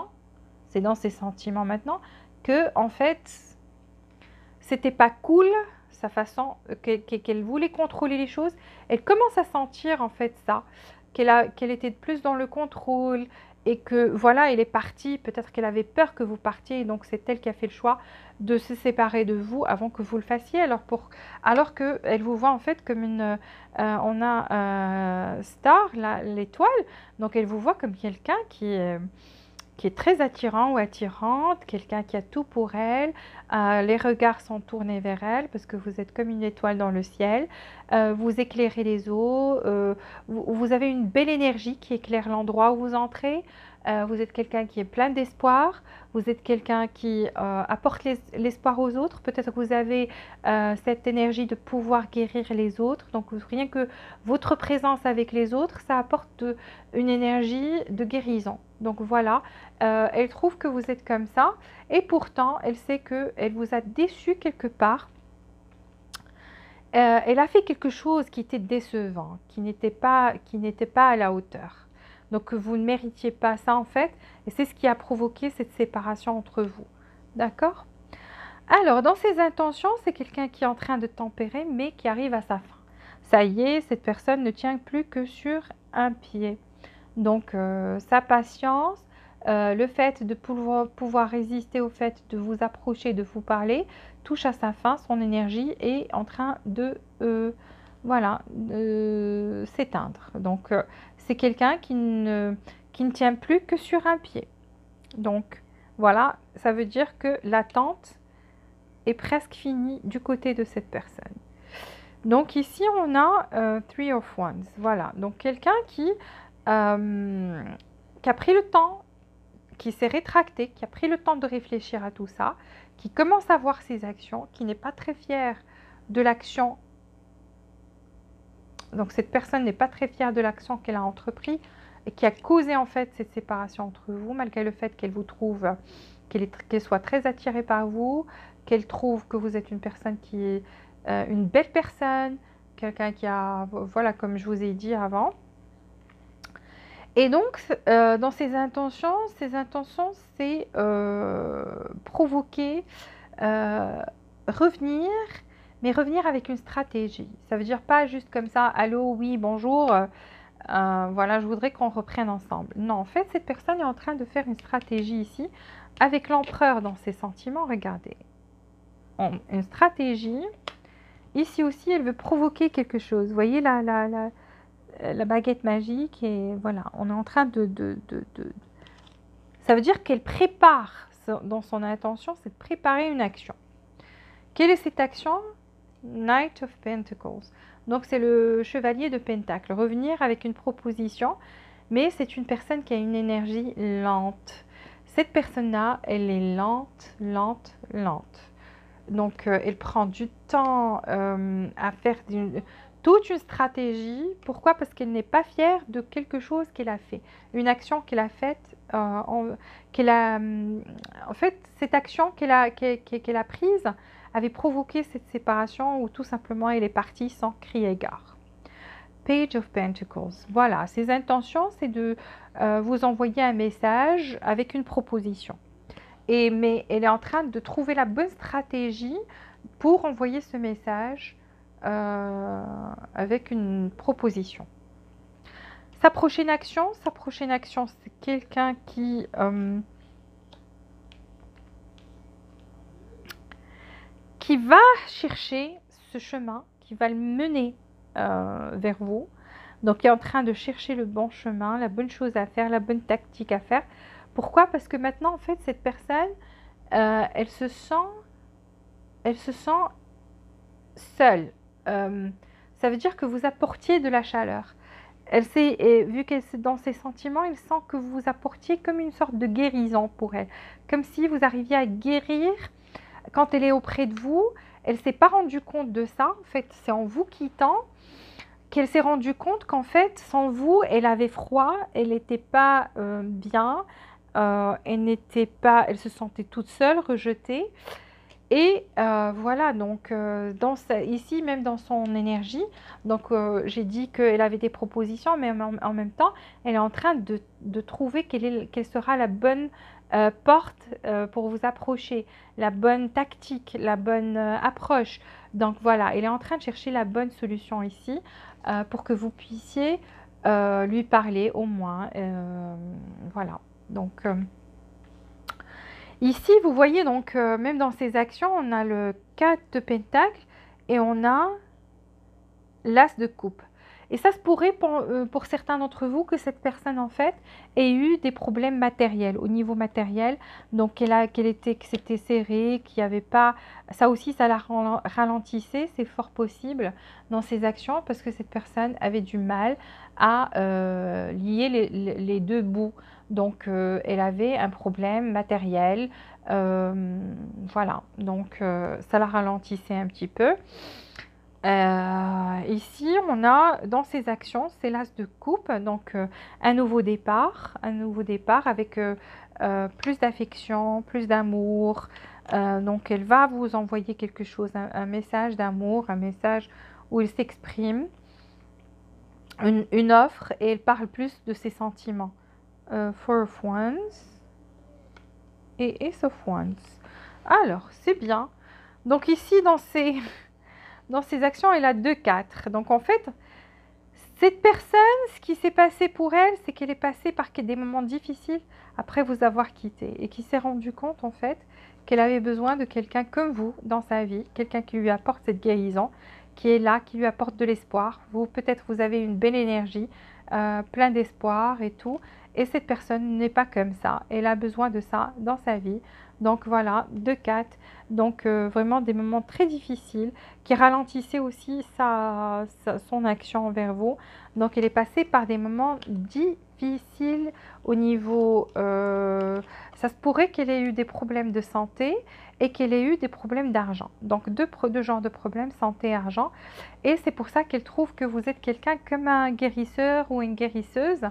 c'est dans ses sentiments maintenant, que en fait, c'était pas cool sa façon, qu'elle voulait contrôler les choses. Elle commence à sentir en fait ça, qu'elle était plus dans le contrôle et que voilà, elle est partie, peut-être qu'elle avait peur que vous partiez, et donc c'est elle qui a fait le choix de se séparer de vous avant que vous le fassiez, alors qu'elle vous voit en fait comme on a star, l'étoile, donc elle vous voit comme quelqu'un qui est très attirant ou attirante, quelqu'un qui a tout pour elle. Les regards sont tournés vers elle parce que vous êtes comme une étoile dans le ciel. Vous éclairez les eaux. Vous avez une belle énergie qui éclaire l'endroit où vous entrez. Vous êtes quelqu'un qui est plein d'espoir. Vous êtes quelqu'un qui apporte l'espoir aux autres. Peut-être que vous avez cette énergie de pouvoir guérir les autres. Donc rien que votre présence avec les autres, ça apporte une énergie de guérison. Donc voilà, elle trouve que vous êtes comme ça et pourtant elle sait qu'elle vous a déçu quelque part. Elle a fait quelque chose qui était décevant, qui n'était pas à la hauteur. Donc vous ne méritiez pas ça en fait et c'est ce qui a provoqué cette séparation entre vous. D'accord? Alors dans ses intentions, c'est quelqu'un qui est en train de tempérer mais qui arrive à sa fin. Ça y est, cette personne ne tient plus que sur un pied. Donc, sa patience, le fait de pouvoir résister au fait de vous approcher, de vous parler, touche à sa fin, son énergie est en train de voilà, s'éteindre. Donc, c'est quelqu'un qui ne tient plus que sur un pied. Donc, voilà, ça veut dire que l'attente est presque finie du côté de cette personne. Donc, ici, on a Three of Wands. Voilà, donc quelqu'un qui a pris le temps, qui s'est rétracté, qui a pris le temps de réfléchir à tout ça, qui commence à voir ses actions, qui n'est pas très fière de l'action. Donc cette personne n'est pas très fière de l'action qu'elle a entreprise et qui a causé en fait cette séparation entre vous, malgré le fait qu'elle vous trouve, qu'elle soit très attirée par vous, qu'elle trouve que vous êtes une personne qui est une belle personne, quelqu'un qui a, voilà, comme je vous ai dit avant. Et donc, dans ses intentions, c'est provoquer, revenir, mais revenir avec une stratégie. Ça veut dire pas juste comme ça, allô, oui, bonjour, voilà, je voudrais qu'on reprenne ensemble. Non, en fait, cette personne est en train de faire une stratégie ici, avec l'empereur dans ses sentiments, regardez. Une stratégie. Ici aussi, elle veut provoquer quelque chose. Vous voyez la baguette magique et voilà, on est en train ça veut dire qu'elle prépare, dans son intention, c'est de préparer une action. Quelle est cette action? Knight of Pentacles. Donc c'est le chevalier de Pentacle. Revenir avec une proposition, mais c'est une personne qui a une énergie lente. Cette personne-là, elle est lente, lente, lente. Donc elle prend du temps à faire toute une stratégie. Pourquoi? Parce qu'elle n'est pas fière de quelque chose qu'elle a fait. Une action qu'elle a faite, en fait, cette action qu'elle a prise avait provoqué cette séparation où tout simplement elle est partie sans crier gare. Page of Pentacles. Voilà, ses intentions, c'est de vous envoyer un message avec une proposition. Mais elle est en train de trouver la bonne stratégie pour envoyer ce message avec une proposition. Sa prochaine action, c'est quelqu'un qui va chercher ce chemin, qui va le mener vers vous. Donc, il est en train de chercher le bon chemin, la bonne chose à faire, la bonne tactique à faire. Pourquoi? Parce que maintenant, en fait, cette personne, elle se sent seule. Ça veut dire que vous apportiez de la chaleur. Elle sait, et vu qu'elle est dans ses sentiments, elle sent que vous apportiez comme une sorte de guérison pour elle. Comme si vous arriviez à guérir quand elle est auprès de vous. Elle ne s'est pas rendue compte de ça. En fait, c'est en vous quittant qu'elle s'est rendue compte qu'en fait, sans vous, elle avait froid, elle n'était pas bien, elle se sentait toute seule, rejetée. Et voilà, donc ici, même dans son énergie, donc j'ai dit qu'elle avait des propositions, mais en même temps, elle est en train de trouver quelle sera la bonne porte pour vous approcher, la bonne tactique, la bonne approche. Donc voilà, elle est en train de chercher la bonne solution ici pour que vous puissiez lui parler au moins. Voilà. Donc, ici, vous voyez, donc, même dans ces actions, on a le 4 de Pentacle et on a l'As de coupe. Et ça se pourrait pour certains d'entre vous que cette personne en fait ait eu des problèmes matériels, au niveau matériel, donc que c'était serré, qu'il n'y avait pas, ça aussi ça la ralentissait, c'est fort possible dans ses actions parce que cette personne avait du mal à lier les deux bouts. Donc elle avait un problème matériel, voilà, donc ça la ralentissait un petit peu. Ici, on a dans ces actions, c'est l'as de coupe, donc un nouveau départ avec plus d'affection, plus d'amour. Donc, elle va vous envoyer quelque chose, un message d'amour, un message où il s'exprime, une offre, et elle parle plus de ses sentiments. Four of Wands et Ace of Wands. Alors, c'est bien. Donc ici, dans ces actions, elle a 2-4. Donc en fait, cette personne, ce qui s'est passé pour elle, c'est qu'elle est passée par des moments difficiles après vous avoir quitté et qui s'est rendue compte en fait qu'elle avait besoin de quelqu'un comme vous dans sa vie, quelqu'un qui lui apporte cette guérison, qui est là, qui lui apporte de l'espoir. Vous, peut-être, vous avez une belle énergie, plein d'espoir et tout. Et cette personne n'est pas comme ça. Elle a besoin de ça dans sa vie. Donc voilà, 2-4. Donc vraiment des moments très difficiles qui ralentissaient aussi son action envers vous. Donc elle est passée par des moments difficiles au niveau... ça se pourrait qu'elle ait eu des problèmes de santé et qu'elle ait eu des problèmes d'argent. Donc deux genres de problèmes, santé et argent. Et c'est pour ça qu'elle trouve que vous êtes quelqu'un comme un guérisseur ou une guérisseuse.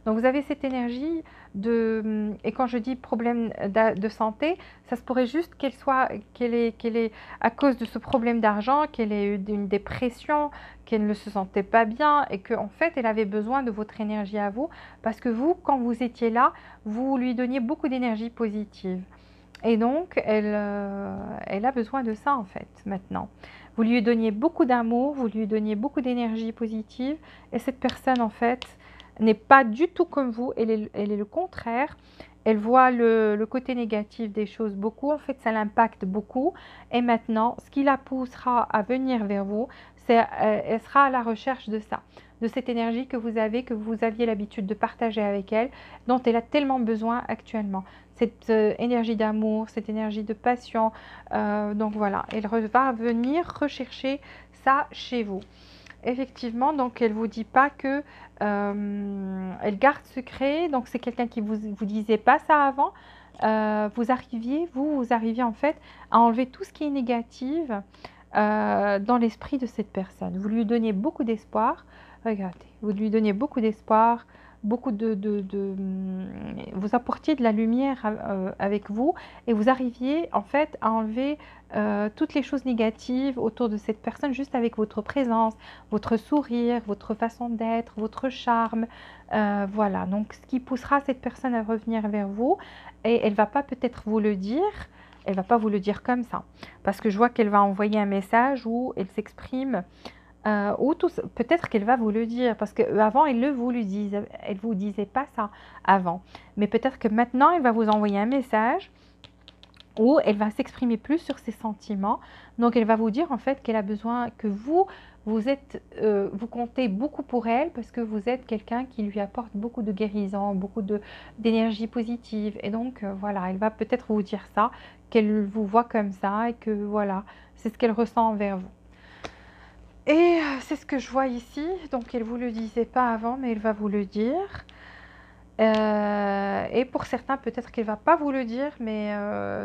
Donc vous avez cette énergie de... Et quand je dis problème de santé, ça se pourrait juste qu'elle ait, à cause de ce problème d'argent, qu'elle ait eu une dépression, qu'elle ne se sentait pas bien et qu'en fait, elle avait besoin de votre énergie à vous parce que vous, quand vous étiez là, vous lui donniez beaucoup d'énergie positive. Et donc, elle a besoin de ça en fait maintenant. Vous lui donniez beaucoup d'amour, vous lui donniez beaucoup d'énergie positive et cette personne en fait n'est pas du tout comme vous, elle est le contraire. Elle voit le côté négatif des choses beaucoup, en fait ça l'impacte beaucoup et maintenant ce qui la poussera à venir vers vous, elle sera à la recherche de ça, de cette énergie que vous aviez l'habitude de partager avec elle, dont elle a tellement besoin actuellement. Cette énergie d'amour, cette énergie de passion, donc voilà, elle va venir rechercher ça chez vous. Effectivement, donc elle ne vous dit pas que elle garde secret, donc c'est quelqu'un qui vous disait pas ça avant. Vous arriviez en fait à enlever tout ce qui est négatif dans l'esprit de cette personne. Vous lui donniez beaucoup d'espoir. Regardez, vous lui donniez beaucoup d'espoir, beaucoup vous apportiez de la lumière avec vous et vous arriviez en fait à enlever toutes les choses négatives autour de cette personne juste avec votre présence, votre sourire, votre façon d'être, votre charme. Voilà, donc ce qui poussera cette personne à revenir vers vous et elle va pas peut-être vous le dire. Elle va pas vous le dire comme ça, parce que je vois qu'elle va envoyer un message où elle s'exprime, ou peut-être qu'elle va vous le dire, parce qu'avant elle vous disait pas ça avant, mais peut-être que maintenant elle va vous envoyer un message où elle va s'exprimer plus sur ses sentiments. Donc elle va vous dire en fait qu'elle a besoin que vous comptez beaucoup pour elle parce que vous êtes quelqu'un qui lui apporte beaucoup de guérison, beaucoup d'énergie positive. Et donc voilà, elle va peut-être vous dire ça, qu'elle vous voit comme ça et que voilà, c'est ce qu'elle ressent envers vous. Et c'est ce que je vois ici. Donc elle ne vous le disait pas avant, mais elle va vous le dire. Et pour certains, peut-être qu'elle ne va pas vous le dire, mais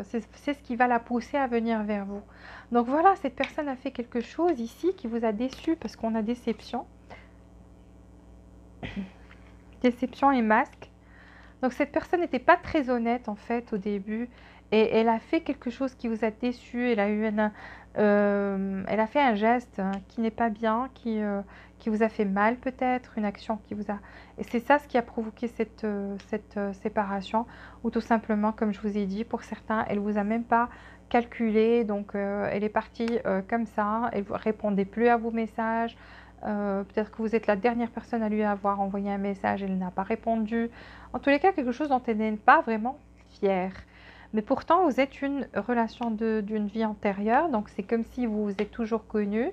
c'est ce qui va la pousser à venir vers vous. Donc voilà, cette personne a fait quelque chose ici qui vous a déçu parce qu'on a déception. Déception et masque. Donc cette personne n'était pas très honnête en fait au début. Et elle a fait quelque chose qui vous a déçu. Elle a fait un geste qui n'est pas bien, qui vous a fait mal peut-être, une action qui vous a... Et c'est ça ce qui a provoqué cette séparation. Ou tout simplement, comme je vous ai dit, pour certains, elle ne vous a même pas calculé. Donc elle est partie comme ça. Elle ne répondait plus à vos messages. Peut-être que vous êtes la dernière personne à lui avoir envoyé un message, elle n'a pas répondu. En tous les cas, quelque chose dont elle n'est pas vraiment fière. Mais pourtant, vous êtes une relation d'une vie antérieure, donc c'est comme si vous vous êtes toujours connus.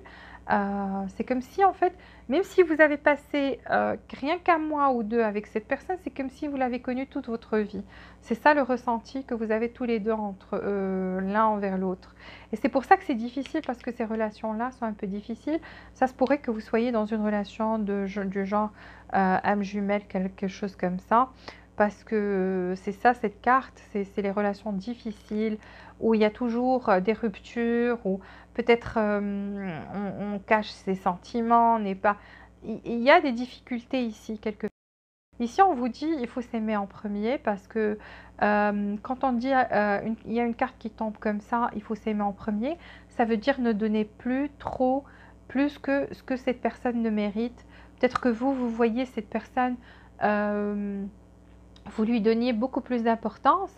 C'est comme si, en fait, même si vous avez passé rien qu'un mois ou deux avec cette personne, c'est comme si vous l'avez connue toute votre vie. C'est ça le ressenti que vous avez tous les deux entre l'un envers l'autre. Et c'est pour ça que c'est difficile, parce que ces relations-là sont un peu difficiles. Ça se pourrait que vous soyez dans une relation du genre âme jumelle, quelque chose comme ça. Parce que c'est ça, cette carte, c'est les relations difficiles, où il y a toujours des ruptures, où peut-être on cache ses sentiments, n'est pas... Il y a des difficultés ici, quelque part. Ici, on vous dit il faut s'aimer en premier, parce que quand on dit il y a une carte qui tombe comme ça, il faut s'aimer en premier, ça veut dire ne donner plus trop, plus que ce que cette personne ne mérite. Peut-être que vous voyez cette personne... vous lui donniez beaucoup plus d'importance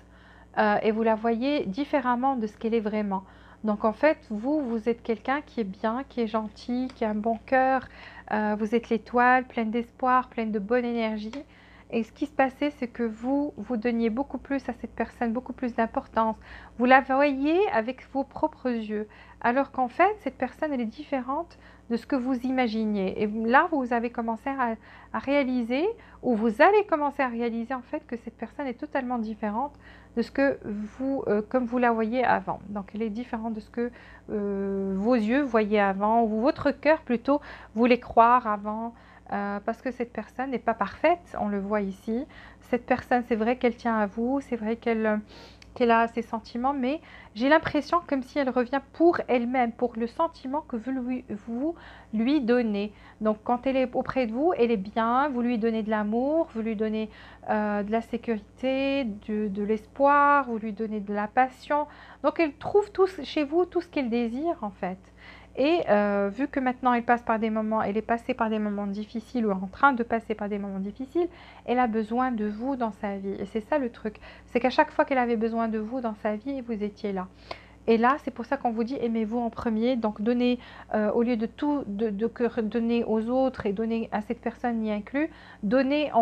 et vous la voyez différemment de ce qu'elle est vraiment. Donc en fait, vous êtes quelqu'un qui est bien, qui est gentil, qui a un bon cœur, vous êtes l'étoile, pleine d'espoir, pleine de bonne énergie. Et ce qui se passait, c'est que vous donniez beaucoup plus à cette personne, beaucoup plus d'importance. Vous la voyez avec vos propres yeux. Alors qu'en fait, cette personne, elle est différente de ce que vous imaginiez. Et là, vous avez commencé à réaliser, ou vous allez commencer à réaliser en fait que cette personne est totalement différente de ce que vous, comme vous la voyez avant. Donc, elle est différente de ce que vos yeux voyaient avant, ou votre cœur plutôt voulait croire avant. Parce que cette personne n'est pas parfaite, on le voit ici. Cette personne, c'est vrai qu'elle tient à vous, c'est vrai qu'elle a ses sentiments, mais j'ai l'impression comme si elle revient pour elle-même, pour le sentiment que vous lui donnez. Donc quand elle est auprès de vous, elle est bien, vous lui donnez de l'amour, vous lui donnez de la sécurité, de l'espoir, vous lui donnez de la passion. Donc elle trouve chez vous tout ce qu'elle désire en fait. Et vu que maintenant elle passe par des moments, elle est passée par des moments difficiles ou en train de passer par des moments difficiles, elle a besoin de vous dans sa vie. Et c'est ça le truc, c'est qu'à chaque fois qu'elle avait besoin de vous dans sa vie, vous étiez là. Et là, c'est pour ça qu'on vous dit aimez-vous en premier. Donc donnez, au lieu de tout donner aux autres et donner à cette personne y inclus, donnez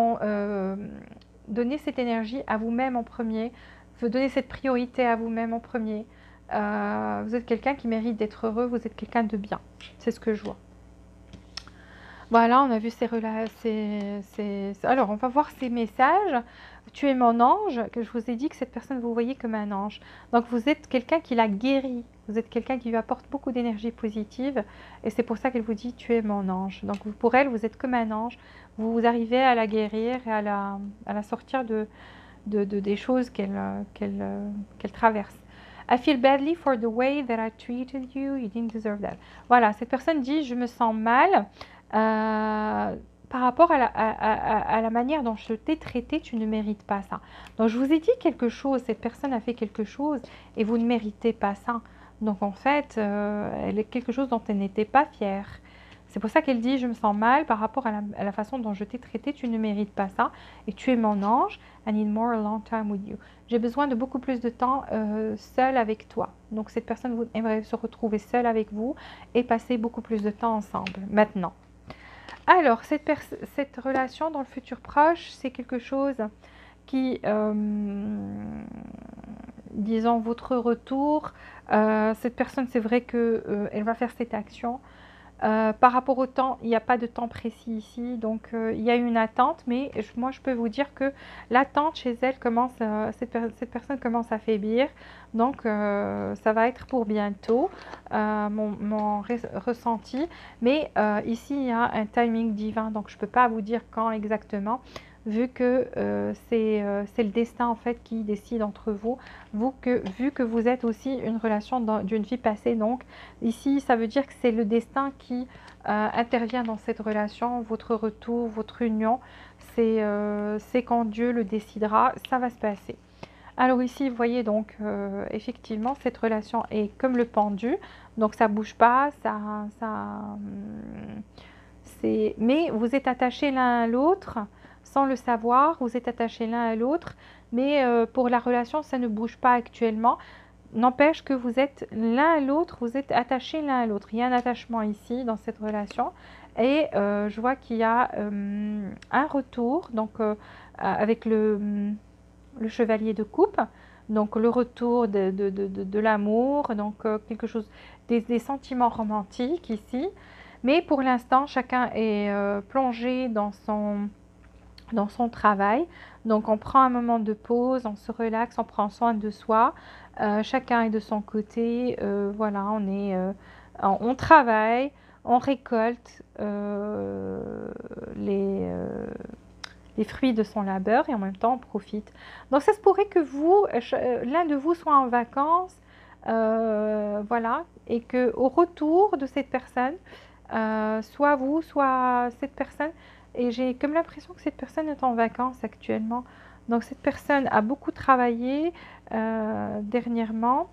cette énergie à vous-même en premier. Donnez cette priorité à vous-même en premier. Vous êtes quelqu'un qui mérite d'être heureux, vous êtes quelqu'un de bien. C'est ce que je vois. Voilà, on a vu ces relations. Alors, on va voir ces messages. Tu es mon ange, que je vous ai dit que cette personne, vous voyez comme un ange. Donc, vous êtes quelqu'un qui la guérit. Vous êtes quelqu'un qui lui apporte beaucoup d'énergie positive. Et c'est pour ça qu'elle vous dit, tu es mon ange. Donc, pour elle, vous êtes comme un ange. Vous arrivez à la guérir et à la sortir des choses qu'elle traverse. I feel badly for the way that I treated you. You didn't deserve that. Voilà, cette personne dit, je me sens mal par rapport à la manière dont je t'ai traité, tu ne mérites pas ça. Donc je vous ai dit quelque chose, cette personne a fait quelque chose et vous ne méritez pas ça. Donc en fait, elle est quelque chose dont elle n'était pas fière. C'est pour ça qu'elle dit, je me sens mal par rapport à la façon dont je t'ai traité, tu ne mérites pas ça. Et tu es mon ange, I need more a long time with you. J'ai besoin de beaucoup plus de temps seule avec toi. Donc cette personne aimerait se retrouver seule avec vous et passer beaucoup plus de temps ensemble, maintenant. Alors, cette relation dans le futur proche, c'est quelque chose qui, disons, votre retour, cette personne, c'est vrai qu'elle va faire cette action. Par rapport au temps, il n'y a pas de temps précis ici, donc il y a une attente, mais moi je peux vous dire que l'attente chez elle commence, cette personne commence à faiblir, donc ça va être pour bientôt, mon ressenti, mais ici il y a un timing divin, donc je ne peux pas vous dire quand exactement, vu que c'est le destin en fait qui décide entre vous, vu que vous êtes aussi une relation d'une vie passée, donc ici ça veut dire que c'est le destin qui intervient dans cette relation, votre retour, votre union, c'est quand Dieu le décidera, ça va se passer. Alors ici, vous voyez donc effectivement cette relation est comme le pendu, donc ça bouge pas, mais vous êtes attachés l'un à l'autre sans le savoir, vous êtes attachés l'un à l'autre, mais pour la relation ça ne bouge pas actuellement. N'empêche que vous êtes l'un à l'autre, vous êtes attachés l'un à l'autre. Il y a un attachement ici dans cette relation. Et je vois qu'il y a un retour, donc avec le chevalier de coupe, donc le retour de l'amour, donc quelque chose, des sentiments romantiques ici. Mais pour l'instant, chacun est plongé dans son travail. Donc on prend un moment de pause, on se relaxe, on prend soin de soi. Chacun est de son côté. Voilà, on travaille, on récolte les fruits de son labeur et en même temps on profite. Donc ça se pourrait que l'un de vous soit en vacances, voilà, et que au retour de cette personne, soit vous, soit cette personne, et j'ai comme l'impression que cette personne est en vacances actuellement. Donc cette personne a beaucoup travaillé dernièrement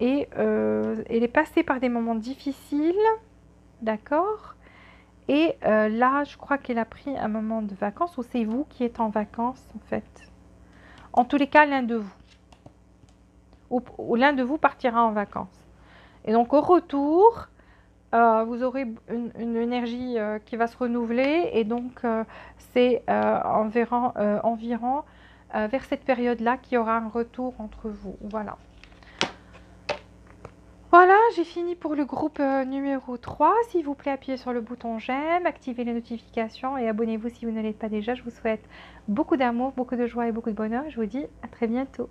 et elle est passée par des moments difficiles, d'accord? Et là, je crois qu'elle a pris un moment de vacances, ou c'est vous qui êtes en vacances en fait. En tous les cas, l'un de vous. Ou l'un de vous partira en vacances. Et donc au retour, vous aurez une énergie qui va se renouveler. Et donc c'est environ vers cette période-là qu'il y aura un retour entre vous. Voilà. Voilà, j'ai fini pour le groupe numéro 3. S'il vous plaît, appuyez sur le bouton j'aime, activez les notifications et abonnez-vous si vous ne l'êtes pas déjà. Je vous souhaite beaucoup d'amour, beaucoup de joie et beaucoup de bonheur. Je vous dis à très bientôt.